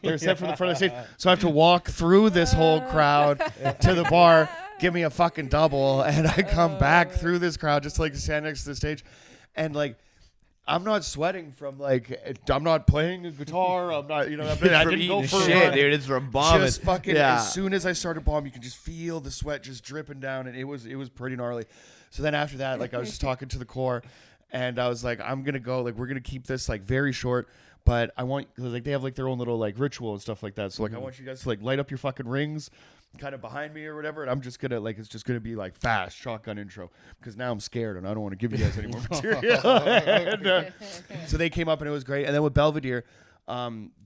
their set from the front of the stage. So I have to walk through this whole crowd to the bar, give me a fucking double, and I come back through this crowd just like stand next to the stage, and like I'm not sweating from like I'm not playing a guitar. I'm not, you know, I didn't go for shit, dude. It's from bombing. Just fucking as soon as I started bombing, you can just feel the sweat just dripping down, and it was pretty gnarly. So then after that, like I was just talking to the core, and I was like, I'm gonna go, like we're gonna keep this like very short, but I want, cause like they have like their own little like ritual and stuff like that. So like I want you guys to like light up your fucking rings kind of behind me or whatever, and I'm just gonna like, it's just gonna be like fast shotgun intro, because now I'm scared and I don't want to give you guys any more material. And, so they came up and it was great. And then with Belvedere,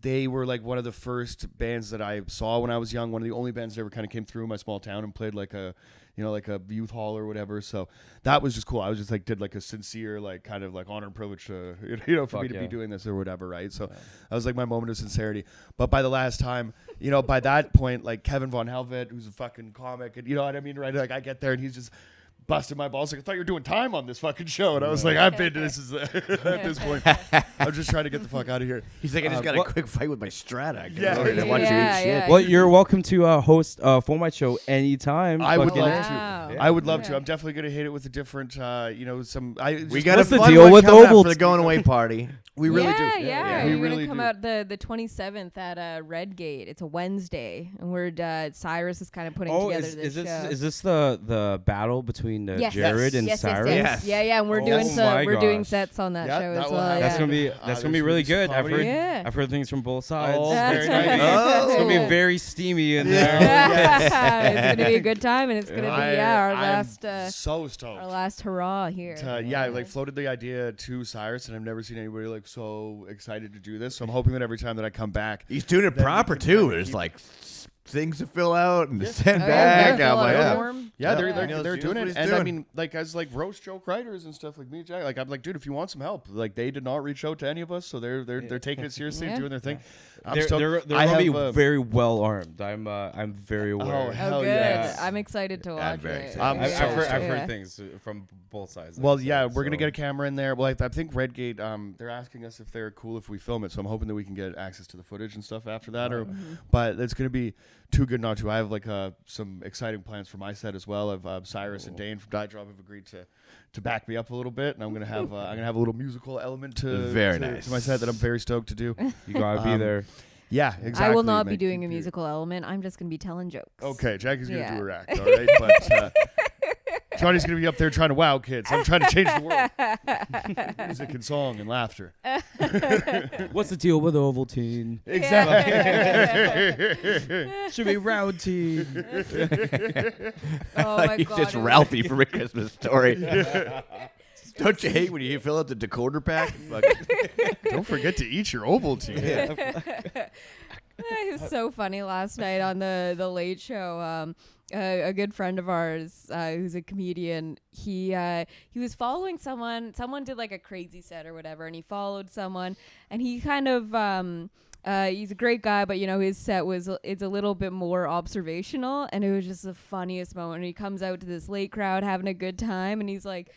they were like one of the first bands that I saw when I was young, one of the only bands that ever kind of came through my small town and played like a, you know, like a youth hall or whatever. So that was just cool. I was just like, did like a sincere, like kind of like honor and privilege to, you know, for me to be doing this or whatever. Right. So that was like my moment of sincerity. But by the last time, you know, by that point, like Kevin Von Helvet, who's a fucking comic, and you know what I mean? Right. Like I get there and he's just busted my balls. Like, I thought you were doing time on this fucking show. And I was like, I've been to this at this point. I'm just trying to get the fuck out of here. He's like, I just got a quick fight with my Strata. Yeah. Well, you're welcome to host Fomites show anytime. I would love to. I would love to. I'm definitely going to hit it with a different, you know, some. We got a the fun deal one with coming up Oval for the going away party. We really do. Yeah. We We're really gonna come out the 27th at Redgate. It's a Wednesday, and we're Cyrus is kind of putting together this show. Is this the battle between Jared and Cyrus? Yes. Yeah. And we're doing sets on that show as well. That's gonna be really good. I've heard things from both sides. Oh, very nice. It's gonna be very steamy in there. It's gonna be a good time, and it's gonna be our last. So stoked. Our last hurrah here. I like floated the idea to Cyrus, and I've never seen anybody like so excited to do this. So I'm hoping that every time that I come back, he's doing it proper too. There's like things to fill out and to send back. They're doing it. And I mean, like as like roast joke writers and stuff like me and Jack, like I'm like, dude, if you want some help, like they did not reach out to any of us, so they're taking it seriously and doing their thing. They're gonna be very well armed. I'm very aware. Oh, good. Yeah. I'm excited to watch it. I've heard things from both sides. Well, yeah, we're gonna get a camera in there. Well, I think Redgate, they're asking us if they're cool if we film it, so I'm hoping that we can get access to the footage and stuff after that. But it's gonna be too good not to. I have like some exciting plans for my set as well. I've Cyrus and Dane from Die Drop have agreed to back me up a little bit, and I'm gonna have a little musical element to my set that I'm very stoked to do. You gotta be there. Yeah, exactly. I will not be doing a musical element. I'm just gonna be telling jokes. Okay, Jackie's gonna do her act, all right? But Jonny's gonna be up there trying to wow kids. I'm trying to change the world. Music and song and laughter. What's the deal with Ovaltine? Exactly. Should be Roundtine. Oh my God. Just Ralphie from A Christmas Story. Don't you hate when you fill out the decoder pack? Don't forget to eat your Ovaltine. It was so funny last night on the Late Show. A good friend of ours who's a comedian, he was following someone did like a crazy set or whatever, and he followed someone, and he kind of he's a great guy, but his set it's a little bit more observational, and it was just the funniest moment. And he comes out to this late crowd having a good time, and he's like,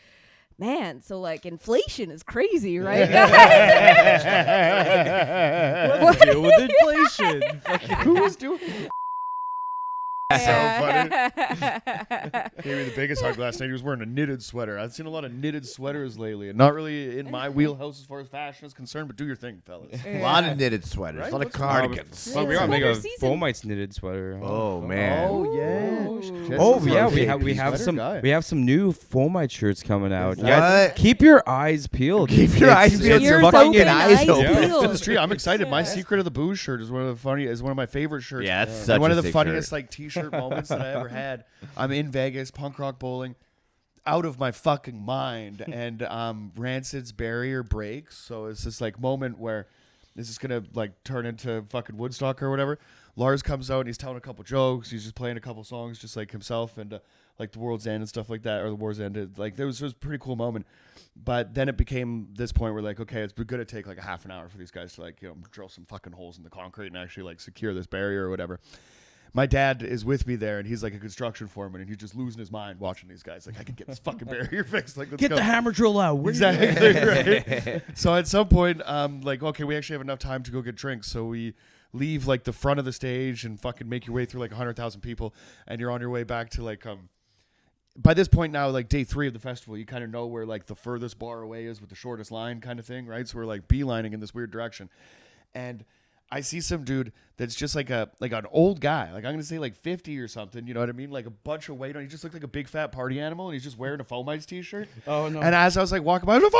man, so like inflation is crazy, right? What's the deal with inflation? Who was doing so funny. Gave me the biggest hug last night. He was wearing a knitted sweater. I've seen a lot of knitted sweaters lately, and not really in my wheelhouse as far as fashion is concerned, but do your thing, fellas. A lot of knitted sweaters, right? A lot of cardigans. Well, we gotta make a Fomites knitted sweater. Oh man. Oh yeah. Oh yeah, we have some new Fomite shirts coming out. What? Guys, keep your eyes peeled. Keep your eyes peeled. Your fucking eyes open. open. It's in the street. I'm excited. My Secret of the Booze shirt is one of my favorite shirts. Yeah, that's such one a of the sick funniest shirt. like t-shirt moments that I ever had. I'm in Vegas, punk rock bowling, out of my fucking mind, and Rancid's barrier breaks. So it's this like moment where this is gonna like turn into fucking Woodstock or whatever. Lars comes out and he's telling a couple jokes. He's just playing a couple songs, just like himself, and like the World's End and stuff like that, or the War's End. Like it was a pretty cool moment. But then it became this point where like, okay, it's going to take like a half an hour for these guys to like drill some fucking holes in the concrete and actually like secure this barrier or whatever. My dad is with me there, and he's like a construction foreman, and he's just losing his mind watching these guys. Like, I can get this fucking barrier fixed. Like, let's Get go. the hammer drill out. Exactly. Right. So at some point, like, okay, we actually have enough time to go get drinks. So we leave like the front of the stage and fucking make your way through like 100,000 people, and you're on your way back to like by this point now, like day 3 of the festival, you kind of know where like the furthest bar away is with the shortest line kind of thing, right? So we're like beelining in this weird direction, and I see some dude that's just like an old guy, like I'm gonna say like 50 or something, you know what I mean? Like a bunch of weight on. He just looked like a big fat party animal, and he's just wearing a Fomites t-shirt. Oh no! And as I was like walking by, I was a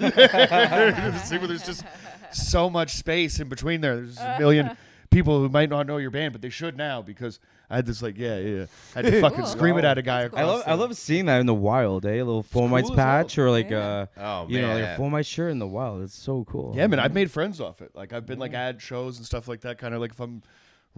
Fomite. There's just so much space in between there. There's a million people who might not know your band, but they should now because I had this like I had to fucking scream it at a guy. I love seeing that in the wild, eh? A little Fomites patch or like like a Fomite shirt in the wild. It's so cool. Yeah, man, I've made friends off it. Like I've been like at shows and stuff like that. Kind of like if I'm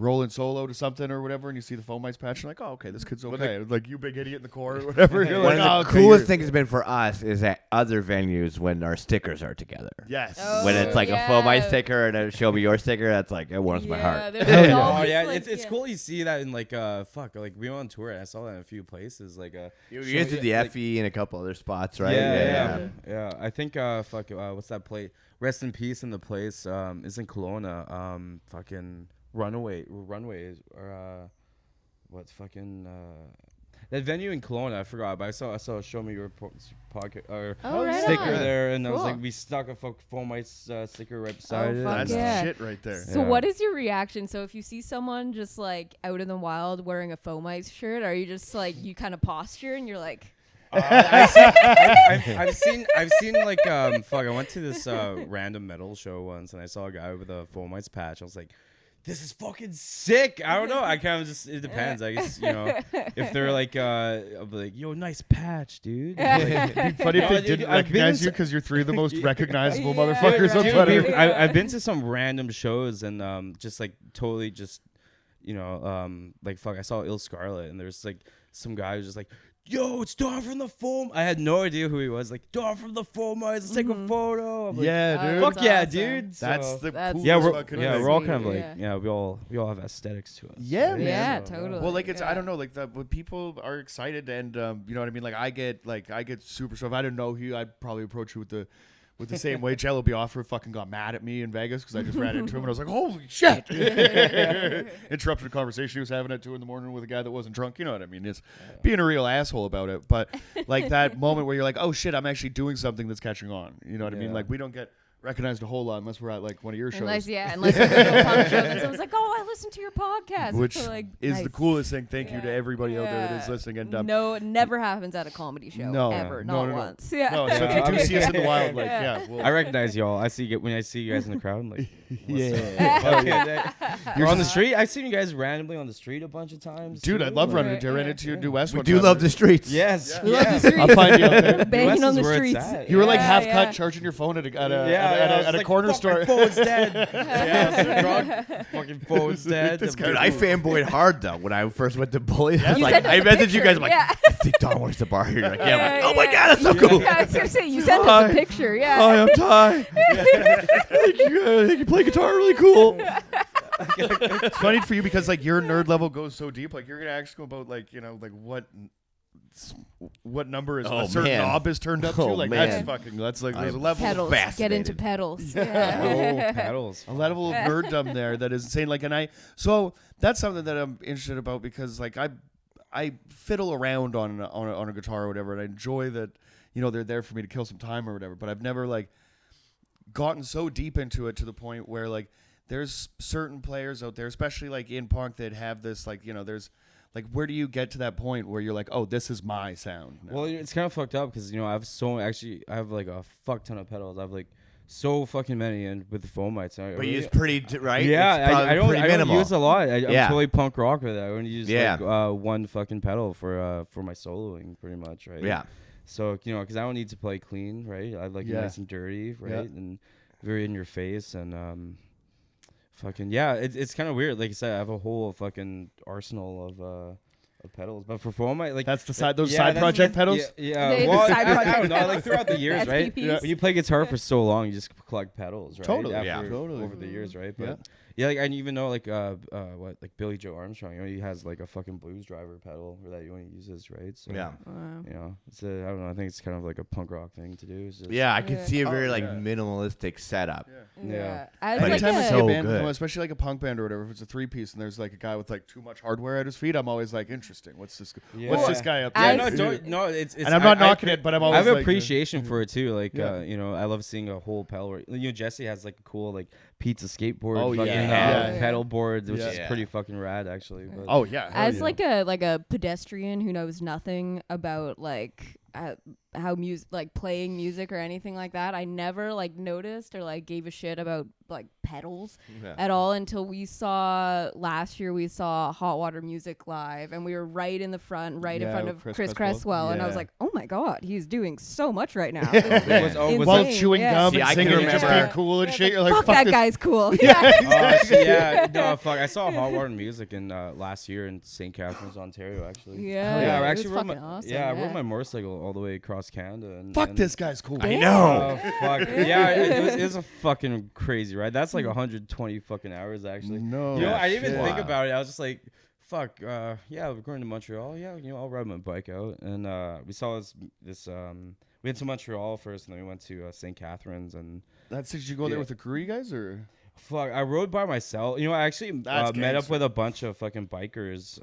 rolling solo to something or whatever, and you see the Fomites patch, you're like, oh, okay, this kid's okay. Like you big idiot in the core or whatever. You're One like, of the coolest things has been for us is at other venues when our stickers are together. Yes. When it's like a Fomite sticker and a show me your sticker, that's like, it warms my heart. It's cool you see that in like like we went on tour and I saw that in a few places. Like you guys did the FE and a couple other spots, right? Yeah. I think what's that place? Rest in Peace in the place is in Kelowna. Fucking Runway or what's fucking that venue in Kelowna, I forgot, but I saw a Show Me Your pocket or sticker there, and I was like, we stuck a Fomites sticker right beside it. That's the shit right there. So what is your reaction? So if you see someone just like out in the wild wearing a Fomites shirt, are you just like you kind of posture and you're like I've seen like I went to this random metal show once and I saw a guy with a Fomites patch. I was like, this is fucking sick. I don't know. I kind of just, it depends. I guess, if they're like, I'll be like, yo, nice patch, dude. Like, it'd be funny if they didn't recognize you because you're 3 of the most recognizable motherfuckers on Twitter. I've been to some random shows and just like totally just, I saw Il Scarlet and there's like some guy was just like, yo, it's Dom from the Foam. I had no idea who he was. Like, Dom from the Fomites, let's take a photo. I'm like, dude. Fuck yeah, awesome. dude. That's the coolest we're all kind of like, we all have aesthetics to us. Yeah, right? man. Yeah, So, totally. Well, like it's I don't know, like when people are excited and you know what I mean. Like I get super. So if I didn't know who, I'd probably approach you with the same way. Jello Biafra fucking got mad at me in Vegas because I just ran into him and I was like, holy shit. Interrupted a conversation he was having at 2 a.m. with a guy that wasn't drunk. You know what I mean? It's being a real asshole about it. But like that moment where you're like, oh shit, I'm actually doing something that's catching on. You know what I mean? Like we don't get recognized a whole lot unless we're at like one of your shows. Unless we're at a punk show and someone's like, oh, I listened to your podcast. Which like, is nice. the coolest thing. Thank you to everybody out there that is listening. And no, it never happens at a comedy show. No, ever. no, Not no. once. Yeah. No, so if you do see us in the wild, like, we'll I recognize y'all. When I see you guys in the crowd, I'm like, yeah. You're on the street. I've seen you guys randomly on the street a bunch of times. Dude, too. I'd love Like, running into you. I ran into you in New West. We do love the streets. Yes. We love the streets. I'll find you out there. Banging on the where it's streets. at. You were like half Yeah. cut charging your phone at a corner store. My phone's dead. Yeah, drunk. Fucking phone's dead. Dude, I fanboyed hard though when I first went to Bully. I was You like, sent us I a messaged you guys. I'm like, Yeah. I think Don works the bar here. You're like, I'm like, oh my god, that's so cool. Yeah, I was gonna say you sent us a picture. Yeah. Hi, I'm Ty. I think you play guitar really cool. It's funny for you because like your nerd level goes so deep. Like you're gonna ask him about like like what number is a certain knob is turned up to. Like that's like there's a level Pedals. of Get into pedals. Yeah. pedals. a level of nerddom there that is insane. Like so that's something that I'm interested about because like I fiddle around on a guitar or whatever, and I enjoy that they're there for me to kill some time or whatever. But I've never like gotten so deep into it to the point where like there's certain players out there, especially like in punk, that have this like there's like where do you get to that point where you're like, oh, this is my sound now? Well, it's kind of fucked up because I have like a fuck ton of pedals. I have like so fucking many, and with the Fomites. But you use pretty right? Yeah, I don't use a lot. I'm Yeah. totally punk rock with it. I only use like one fucking pedal for my soloing, pretty much, right? Yeah. So because I don't need to play clean, right? I like it nice and dirty, right, and very in your face, and fucking it's kind of weird. Like I said, I have a whole fucking arsenal of pedals, but for Fomite, like that's the side side project pedals. Yeah. Well, I don't know. Like throughout the years, right? When you play guitar for so long, you just collect pedals, right? Totally. Totally. Over the years, right? But like I even know like like Billy Joe Armstrong, he has like a fucking blues driver pedal that he only uses, right? So it's I don't know. I think it's kind of like a punk rock thing to do. It's just, I can see a very like minimalistic setup. Yeah. Anytime I see so a band, good. especially like a punk band or whatever, if it's a 3-piece and there's like a guy with like too much hardware at his feet, I'm always like, interesting. What's this guy up there? It's and I'm not knocking it, but I'm always I have like, appreciation for it too. Like I love seeing a whole pedal. Where, Jesse has like a cool like pizza skateboard pedal board, which is pretty fucking rad actually. But. As like a pedestrian who knows nothing about like how playing music or anything like that, I never like noticed or like gave a shit about like pedals at all until last year we saw Hot Water Music live, and we were right in front of Chris Cresswell, and I was like, oh my god, he's doing so much right now. While chewing gum and singing and just being cool and shit. You're like, fuck that guy's cool. No, fuck. I saw Hot Water Music in last year in St. Catharines, Ontario, actually. I actually rode I rode my motorcycle all the way across Canada. And this guy's cool. I know. Fuck. It was a fucking crazy ride. That's like 120 fucking hours actually. No. I didn't even think about it. I was just like, fuck. We're going to Montreal. Yeah, I'll ride my bike out. And we saw this. We went to Montreal first, and then we went to St. Catharines. And did you go there with the crew, you guys, or? Fuck, I rode by myself. I actually met up with a bunch of fucking bikers.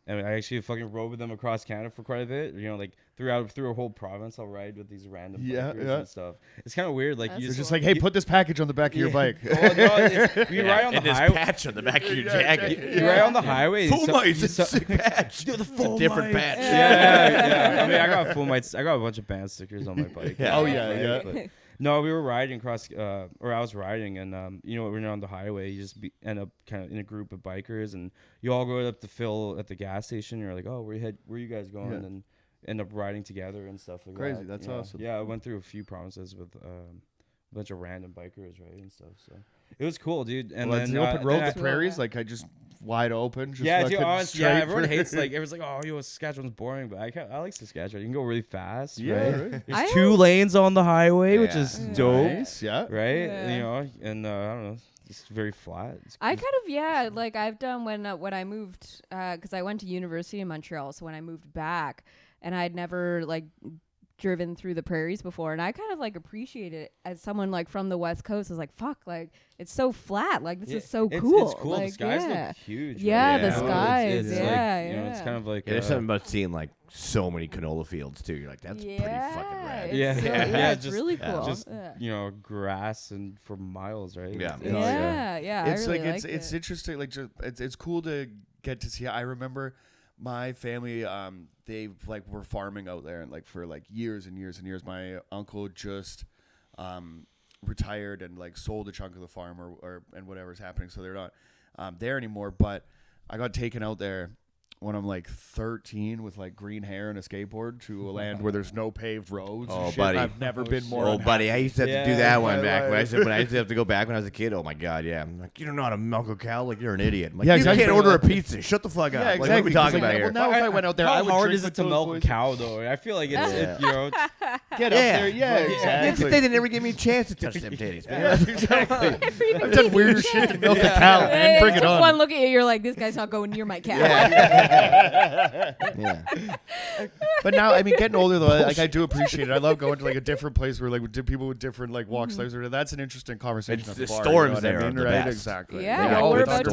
And I actually fucking rode with them across Canada for quite a bit. Like through a whole province, I'll ride with these random bikers and stuff. It's kind of weird. Like you're just like, hey, put this package on the back of your bike. You ride on the highway. This patch on the back of your jacket. You ride on the highway. Fomites, it's a sick patch. The Fomites. Different patch. Yeah. I mean, I got Fomites. I got a bunch of band stickers on my bike. Yeah. No, we were riding across, or I was riding, and when you're on the highway, you just end up kind of in a group of bikers, and you all go up to fill at the gas station. You're like, oh, where you guys going? And end up riding together and stuff like that. Crazy, that's awesome. Yeah, I went through a few provinces with a bunch of random bikers, right, and stuff. So It was cool, dude. And then the open road, the prairies, like I just wide open. Just dude, honestly, everyone hates everyone's like, oh, Saskatchewan's boring, but I like Saskatchewan. You can go really fast, right? There's 2 lanes on the highway, which is dope, right? And I don't know. It's very flat. I kind of, like I've done when I moved, because I went to university in Montreal. So when I moved back, and I'd never like driven through the prairies before, and I kind of like appreciate it as someone like from the West Coast. I was like, fuck, like it's so flat. Like this is so cool. It's cool. Like, the skies look huge. Yeah, the skies. It's like, it's kind of like there's something about seeing like so many canola fields too. You're like, that's pretty fucking rad. It's really cool. Just grass and for miles, right? Yeah. It's really like it's interesting. Like it's cool to get to see. I remember my family, they like were farming out there and like for like years and years and years. My uncle just retired and like sold a chunk of the farm or whatever's happening, so they're not there anymore. But I got taken out there when I'm like 13 with like green hair and a skateboard to a land where there's no paved roads. Oh, buddy. I've never been more. Oh, buddy. I used to have to do that one back. When I used to have to go back when I was a kid. Oh, my God. Yeah. I'm like, you don't know how to milk a cow? Like, you're an idiot. I'm like, you can't order a pizza. Shut the fuck up. Yeah, exactly. Like, what are we talking about here? Well, now if I went out there, how I would hard is it to milk a cow, though? I feel like it's, get up there. Yeah, exactly. They never give me a chance to touch them titties. Yeah, exactly. I've done weirder shit to milk a cow and bring it on. One look at you, you're like, this guy's not going near my cow. Yeah. But now, I mean, getting older though, like I do appreciate it. I love going to like a different place where like people with different like walks lives. That's an interesting conversation. It's the storms there, right? Exactly. Yeah, we're about to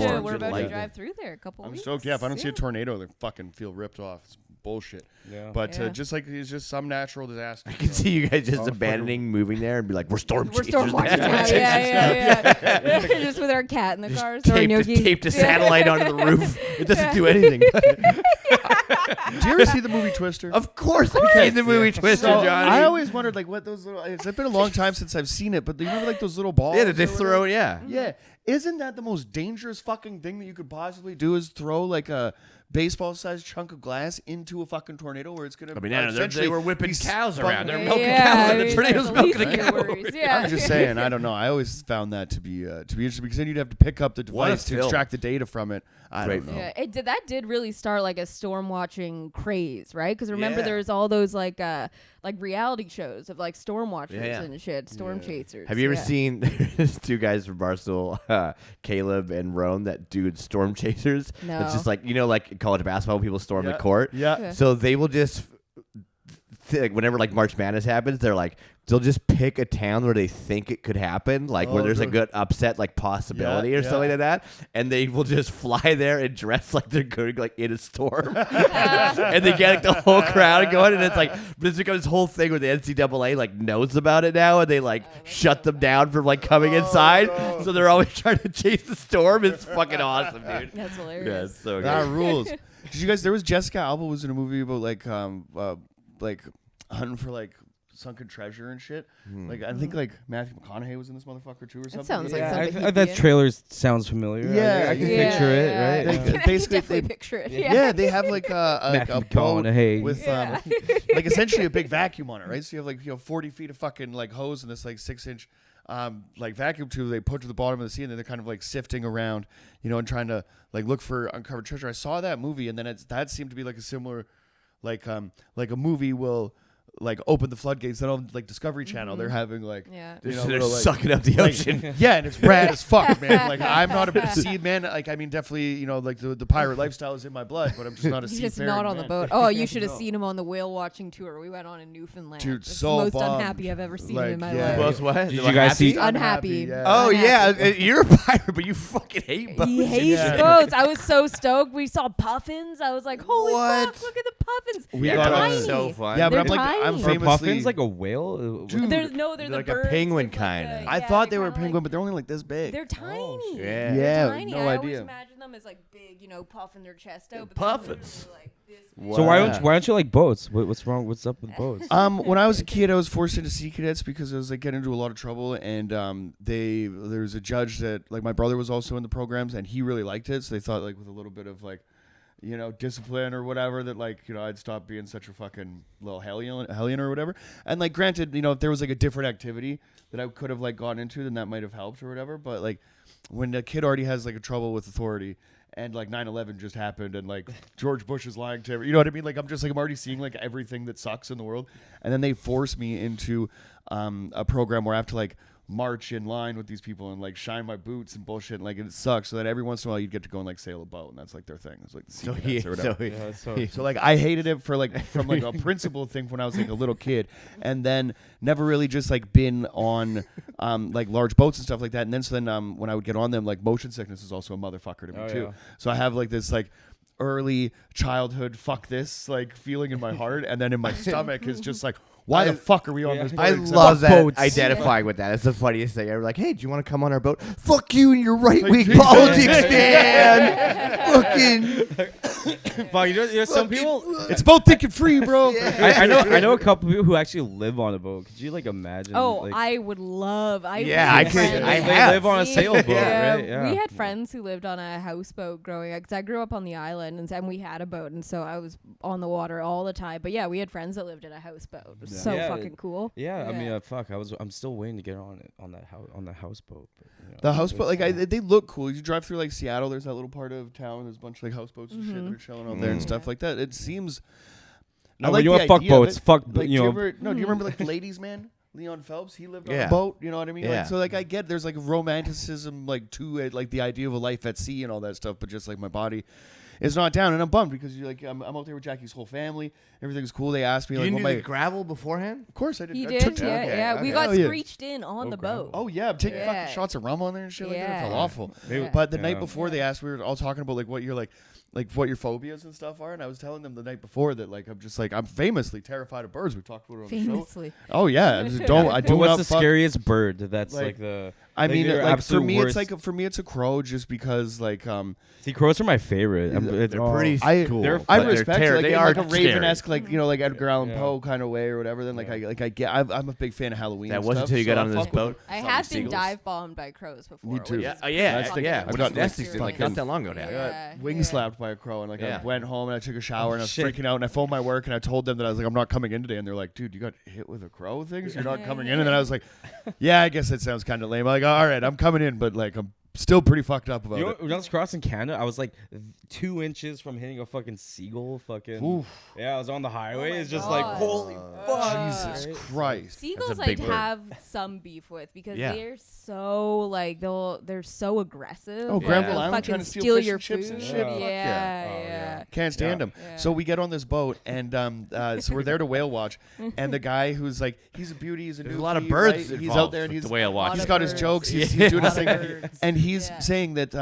drive through there a couple weeks. I'm stoked. Yeah, if I don't see a tornado, they fucking feel ripped off. It's bullshit. Yeah. But just like it's just some natural disaster. I can see you guys just abandoning moving there and be like, we're storm chasers. We're storm watchers now. Yeah. Just with our cat in the car. Taped a satellite onto the roof. It doesn't do anything. Do you ever see the movie Twister? Of course I've seen the movie Twister, Johnny. I always wondered like what those little. It's been a long time since I've seen it, but do you remember like those little balls? Yeah, that they throw. Yeah. Isn't that the most dangerous fucking thing that you could possibly do? Is throw like a baseball-sized chunk of glass into a fucking tornado where it's gonna. I mean, they were whipping cows around. They're milking cows, and the tornado's milking the cow. I'm just saying. I don't know. I always found that to be interesting because then you'd have to pick up the device to extract the data from it. I don't know. Yeah, that did really start like a storm watching craze, right? Because remember there's all those like reality shows of like storm watchers and shit, storm chasers. Have you ever seen there's 2 guys from Barstool, Caleb and Roan, that do storm chasers? No. It's just like, like college basketball, people storm the court. Yeah. So they will just like whenever like March Madness happens, they're like they'll just pick a town where they think it could happen, like where there's a good upset like possibility or something like that, and they will just fly there and dress like they're going like in a storm, and they get like the whole crowd going, and it's like this becomes this whole thing where the NCAA like knows about it now, and they like shut them down from like coming inside, so they're always trying to chase the storm. It's fucking awesome, dude. That's hilarious. Yeah, it's so good. That rules. Did you guys? There was Jessica Alba was in a movie about like hunting for like sunken treasure and shit. Like I think like Matthew McConaughey was in this motherfucker too or something. That sounds like something. That trailer sounds familiar. Yeah, I can picture it. Right? Basically, they picture it. Yeah, they have like a boat with like essentially a big vacuum on it, right? So you have like 40 feet of fucking like hose and this like 6-inch like vacuum tube they put to the bottom of the sea, and then they're kind of like sifting around, and trying to like look for uncovered treasure. I saw that movie, and then that seemed to be like a similar, like a movie will like open the floodgates. Then on like Discovery Channel, they're having like they're sucking up the ocean. And it's rad as fuck, man. Like I'm not a seed man. Like I mean, definitely, like the pirate lifestyle is in my blood, but I'm just not a seafaring. Just not on the boat. Oh, you should have seen him on the whale watching tour. We went on in Newfoundland. Dude, it's so the most bummed. unhappy I've ever seen him in my life. Well, what? Did you guys see? Unhappy. Oh yeah, you're a pirate, but you fucking hate boats. He hates boats. I was so stoked. We saw puffins. I was like, holy fuck, look at the puffins. They're tiny. So fun. Yeah, but they're I'm tiny. famously puffins like a whale. Dude, they're the like birds a penguin with, kind of. I thought they were a penguin, but they're only like this big. They're tiny. Yeah. They're tiny. No I idea. always imagine them as like big, puffing their chest out. But Puffins. Like this Wow. So why don't you like boats? What's wrong? What's up with boats? When I was a kid, I was forced into Sea Cadets because I was like getting into a lot of trouble, and there was a judge that like my brother was also in the programs, and he really liked it, so they thought like with a little bit of like discipline or whatever, that like, I'd stop being such a fucking little hellion or whatever. And like, granted, if there was like a different activity that I could have like gotten into, then that might have helped or whatever. But like, when a kid already has like a trouble with authority, and like 9/11 just happened, and like George Bush is lying to everyone, you know what I mean? Like, I'm already seeing like everything that sucks in the world, and then they force me into a program where I have to like march in line with these people and like shine my boots and bullshit, and like it sucks. So that every once in a while you'd get to go and like sail a boat, and that's like their thing. It's like the so like I hated it for like from like a principle thing when I was like a little kid, and then never really just like been on like large boats and stuff like that. And then when I would get on them, like motion sickness is also a motherfucker to me too. Yeah. So I have like this like early childhood fuck this like feeling in my heart, and then in my stomach is just like, why the fuck are we on this boat? I love that identifying with that. It's the funniest thing. I'm like, hey, do you want to come on our boat? Fuck you and your right-wing politics, man. Fucking. Some people. It's boat ticket free, bro. Yeah. I know a couple people who actually live on a boat. Could you like imagine? Oh, like, I would love. I could. They live on a sailboat, right? Yeah. We had friends who lived on a houseboat growing up, because I grew up on the island, and we had a boat, and so I was on the water all the time. But yeah, we had friends that lived in a houseboat. So fucking cool. Yeah, I mean, fuck. I'm still waiting to get on that housebout. But, the houseboat, like they look cool. You drive through like Seattle. There's that little part of town. There's a bunch of like houseboats and shit that are chilling out there and stuff like that. It seems. No, like you want fuck boats. Fuck. Like, do you remember like the Ladies Man? Leon Phelps, he lived on a boat, you know what I mean? Like, so like I get there's like romanticism like to it, like the idea of a life at sea and all that stuff, but just like my body is not down, and I'm bummed because I'm out there with Jackie's whole family. Everything's cool. They asked me you like, didn't do the gravel beforehand? Of course I did. He did, yeah. We got screeched in on the boat. Oh yeah, I'm taking fucking shots of rum on there and shit like that. It felt awful. But the night before they asked, we were all talking about like what you're like what your phobias and stuff are, and I was telling them the night before that like I'm famously terrified of birds. We talked about it on the show. Oh yeah, I do. What's the scariest bird? That's like the. I mean, like for me, it's a crow, just because like See, crows are my favorite. They're pretty cool. I respect it. Like, they are like a Raven-esque, like like Edgar Allan Poe kind of way or whatever. Then I'm a big fan of Halloween. That wasn't until you got on this boat. I have been dive bombed by crows before. Me too. Yeah. I got not that long ago now. I got wing slapped by a crow, and like I went home and I took a shower and I was freaking out, and I phoned my work and I told them that I was like, I'm not coming in today, and they're like, dude, you got hit with a crow thing, so you're not coming in. And then I was like, yeah, I guess that sounds kind of lame. I'm like, all right, I'm coming in, but like I'm still pretty fucked up about it. When I was crossing Canada, I was like 2 inches from hitting a fucking seagull. Fucking yeah, I was on the highway. It's just like, holy fuck, Jesus Christ. Seagulls I'd have some beef with because they're so like they're so aggressive. Oh, Granville Island trying to steal your chips food. and shit. Yeah. Can't stand them. So we get on this boat and so we're there to whale watch, and the guy who's like, he's a beauty, he's a There's a lot of birds. Right? He's out there and he's the whale watch. He's got his jokes. He's doing his thing, and he's saying that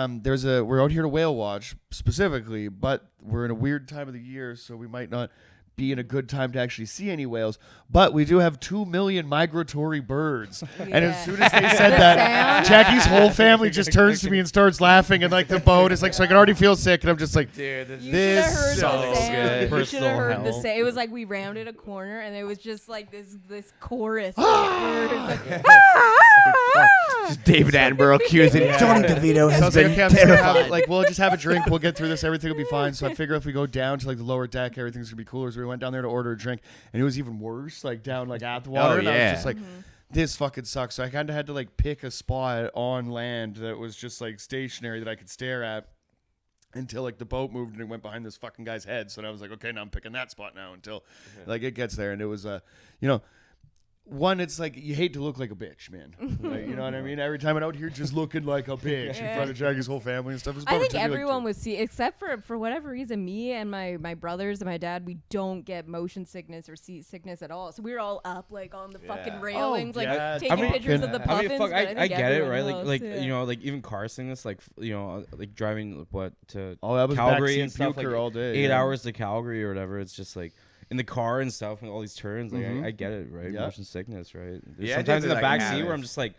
we're out here to whale watch specifically, but we're in a weird time of the year, so we might not be in a good time to actually see any whales, but we do have 2 million migratory birds. And as soon as they said that, Jackie's whole family just turns to me and starts laughing, and like the boat is like, so I can already feel sick, and I'm just like, dude, this is so good. You should have heard the sound. It was like we rounded a corner and it was just like this chorus. Just David Attenborough accusing Johnny DeVito has been terrified. Like, we'll just have a drink, we'll get through this, everything will be fine. So I figure if we go down to like the lower deck, everything's gonna be cooler. So we went down there to order a drink, and it was even worse, like down like at the water. And I was just like, this fucking sucks. So I kind of had to like pick a spot on land that was just like stationary that I could stare at until like the boat moved and it went behind this fucking guy's head. So I was like, okay, now I'm picking that spot now until like it gets there. And it was one, it's like you hate to look like a bitch, man. Like, you know what I mean? Every time I'm out here just looking like a bitch in front of Jackie's whole family and stuff. I think everyone would see, except for whatever reason, me and my brothers and my dad, we don't get motion sickness or sea sickness at all. So we were all up like on the fucking railings, taking pictures of the puffins. I get it, right? Like like even car sickness, like like driving to Calgary and stuff, like all day, 8 hours to Calgary or whatever. It's just like in the car and stuff and all these turns, like I get it, right? Motion sickness, right? Sometimes in the back seat where I'm just like,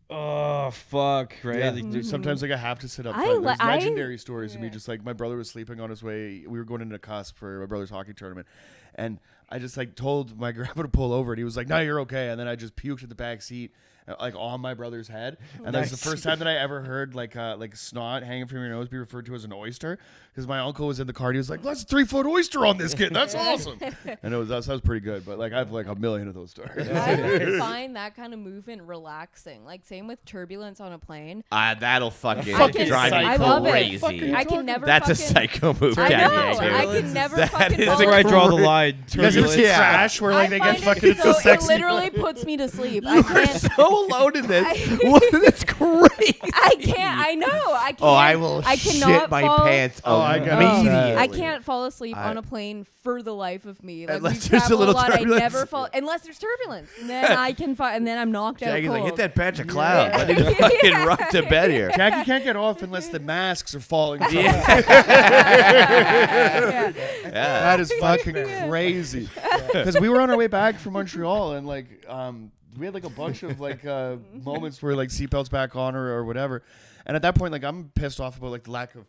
oh fuck, right? Like, sometimes like I have to sit up front. There's legendary stories of me, just like my brother was sleeping on his way. We were going into Cusp for my brother's hockey tournament, and I just like told my grandpa to pull over, and he was like, "No, you're okay." And then I just puked in the back seat, like on my brother's head, and that's the first time that I ever heard like snot hanging from your nose be referred to as an oyster. Because my uncle was in the car, and he was like, "That's a 3-foot oyster on this kid. That's awesome." And that was pretty good. But like I have like a million of those stories. I would find that kind of movement relaxing. Like same with turbulence on a plane. That'll fucking drive me I love crazy. it. I can never. That's a psycho move. I know. Yeah. I can never fucking. That's where I draw the line. Turbulence trash where like they get fucking it's so sexy. It literally puts me to sleep. You are so alone in this. That's crazy. I can't. I know. I can't. Oh, I will shit my pants. Immediately. I can't fall asleep on a plane for the life of me. Like, unless there's a little turbulence. I never fall unless there's turbulence. And then I can and then I'm knocked out Jackie's cold. like, hit that patch of cloud. I need to fucking rock to bed here. Jackie can't get off unless the masks are falling. That is fucking crazy. Because we were on our way back from Montreal, and like we had like a bunch of like moments where like seatbelts back on or whatever. And at that point, like I'm pissed off about like the lack of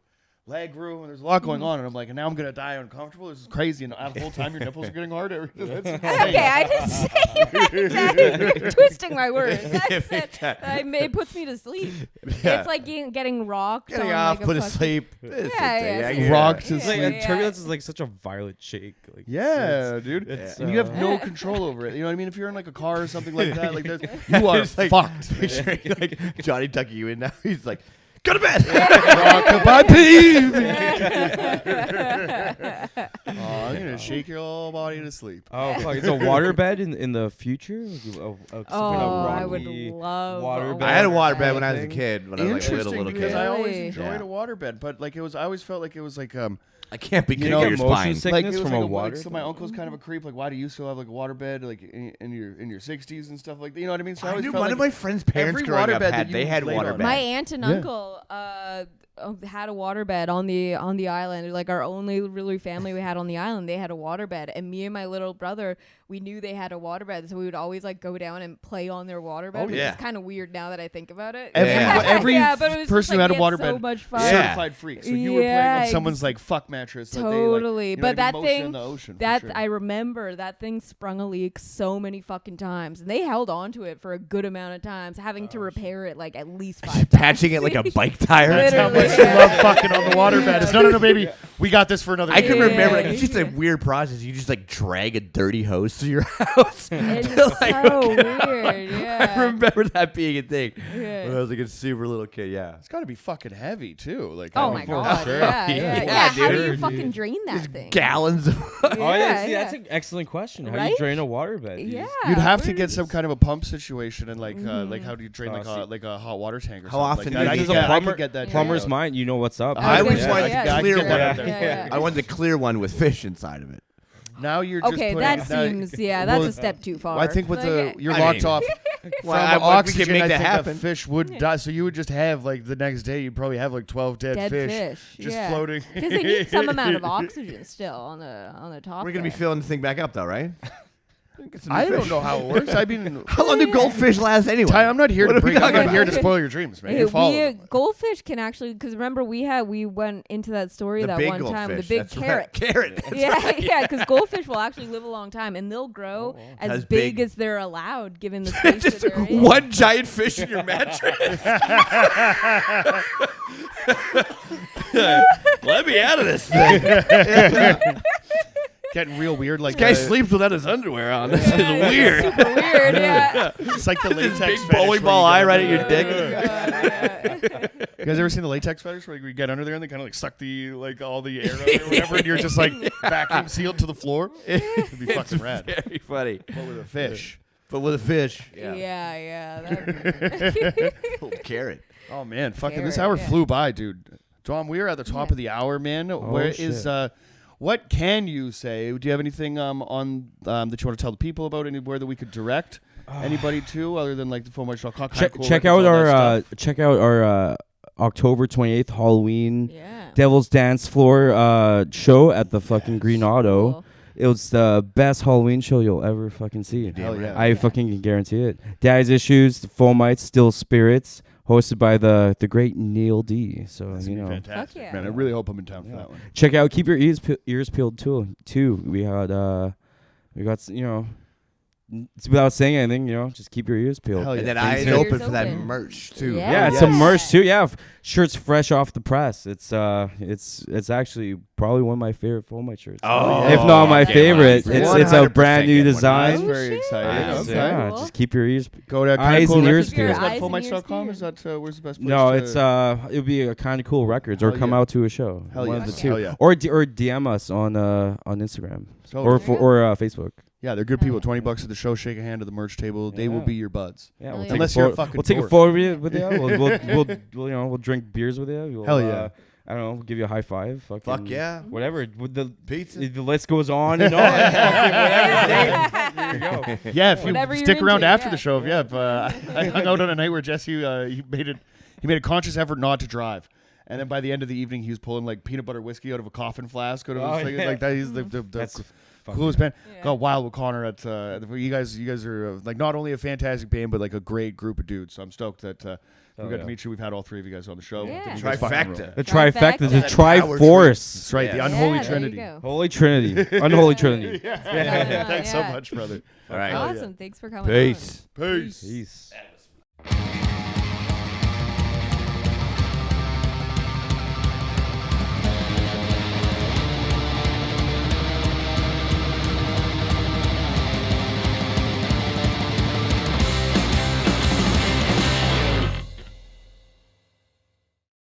leg room, and there's a lot going on, and I'm like, and now I'm gonna die uncomfortable. This is crazy, and the whole time your nipples are getting harder. Okay, I didn't say that. You're twisting my words. It puts me to sleep. Yeah. It's like getting rocked. Getting on off, like put to sleep. Rocked to Like, sleep. turbulence is like such a violent shake. Like, dude. it's, And you have no control over it. You know what I mean? If you're in like a car or something like that, like you are like, fucked. Picturing like Johnny tucking you in now. He's like, go to bed. Rock-a-bye baby. I'm gonna shake your whole body to sleep. Oh, fuck. It's a waterbed in the future? I would love waterbed. I had a waterbed when I was a kid. When I was like a Interesting, little because kid. I always enjoyed a waterbed, but like I always felt like it was like I can't be You know, your spine. sickness like it was from like a water. so my uncle's kind of a creep. Like, why do you still have like a waterbed like in your 60s and stuff like that? You know what I mean? So I always felt one like of my friends' parents every growing up waterbed had that they you had laid on. waterbed. My aunt and uncle had a waterbed on the island. Like our only really family we had on the island, they had a waterbed. And me and my little brother, we knew they had a waterbed, so we would always like go down and play on their waterbed. Which is kind of weird now that I think about it. Every but it was person who had a waterbed, so much fun. certified freak. So you were playing on someone's like fuck mattress. Totally. But that thing, in the ocean, I remember that thing sprung a leak so many fucking times, and they held on to it for a good amount of times, having to repair it like at least 5 times. Patching it like a bike tire. That's how much you love fucking on the waterbed. It's no, baby. We got this for another I day. can remember. Like, it's just a weird process. You just like drag a dirty hose through your house. It's like, so weird. Yeah. I remember that being a thing when I was like a super little kid. Yeah. It's got to be fucking heavy too. Like, oh my god. Sure. Yeah. How do you dude. fucking drain that thing? Gallons of. That's an excellent question. How do Right? you drain a waterbed? Yeah. you'd have to get some kind of a pump situation and like how do you drain like a hot water tank or How something often like is that. it? I could get that Plumber's mind, you know what's up. I was always gonna wanted say, the clear one. yeah. I wanted the clear one with fish inside of it. Now you're just Okay, putting that seems that's a step too far. I think with you're I locked mean, off well, from we oxygen. can make I that think happen. a fish would die. So you would just have like the next day you'd probably have like 12 dead fish just floating. Because they need some amount of oxygen still on the top. We're gonna be filling the thing back up though, right? I don't know how it works. I mean, how long do goldfish last anyway? Ty, I'm not here to bring. I'm not here to spoil your dreams, man. You're following. Goldfish can actually, because remember we went into that story the that big one time. The goldfish, big that's carrot. Right. Carrot. Yeah, because goldfish will actually live a long time and they'll grow as big as they're allowed, given the space just that they're in. one giant fish in your mattress. Let me out of this thing. Getting real weird. Like this guy sleeps without his underwear on. This is weird. Super weird, yeah. It's like the latex big fetish bowling where ball you eye get right at under your there. dick. You guys ever seen the latex fetish where you get under there and they kind of like suck the all the air out or whatever, and you're just like vacuum sealed to the floor? It'd be fucking rad. Very funny. But with a fish. But with a fish. Yeah. Little carrot. Oh man, fucking Carrot, this hour yeah. flew by, dude. Dom, we are at the top of the hour, man. Where is what can you say? Do you have anything on that you want to tell the people about? Anywhere that we could direct anybody to, other than like the Fomites.com? Check out our October 28th Halloween Devil's Dance Floor show at the fucking Green Auto. Cool. It was the best Halloween show you'll ever fucking see. Hell yeah. I fucking can guarantee it. Daddy's Issues, the Fomites, Still Spirits, hosted by the great Neil D. So That's fantastic, yeah. man. I really hope I'm in town for that one. Check out. Keep your ears peeled too. We got it's without saying anything, just keep your ears peeled. And then eyes open for that merch too. Yeah, it's some merch too. Yeah, shirts fresh off the press. It's actually probably one of my favorite Fomite shirts. If not my favorite. It's a brand new design. That's very exciting. Yeah, just keep your ears. Go to eyes and ears peeled. Fomites.com. Is that where's the best place? No, it's it'll be a Kind of Cool Records or come out to a show. One of the two. Or DM us on Instagram or Facebook. Yeah, they're good people. $20 at the show. Shake a hand at the merch table. They will be your buds. Yeah, unless you're a fucking. We'll take a photo with you. We'll drink beers with you. Hell yeah. I don't know. We'll give you a high five. Fuck yeah. Whatever. With the pizza. The list goes on and on. There you go. Yeah, if you stick around after the show, I hung out on a night where Jesse he made a conscious effort not to drive. And then by the end of the evening, he was pulling like peanut butter whiskey out of a coffin flask. Like that. He's the coolest band. Got wild with Connor at you guys are like not only a fantastic band but like a great group of dudes. So I'm stoked that we got to meet you. We've had all three of you guys on the show. Yeah. Trifecta. The trifecta. The TRIFORCE. That's right. The Unholy Trinity. Holy Trinity. Unholy Trinity. Thanks so much, brother. All right. Awesome. Thanks for coming. Peace. Peace. Peace.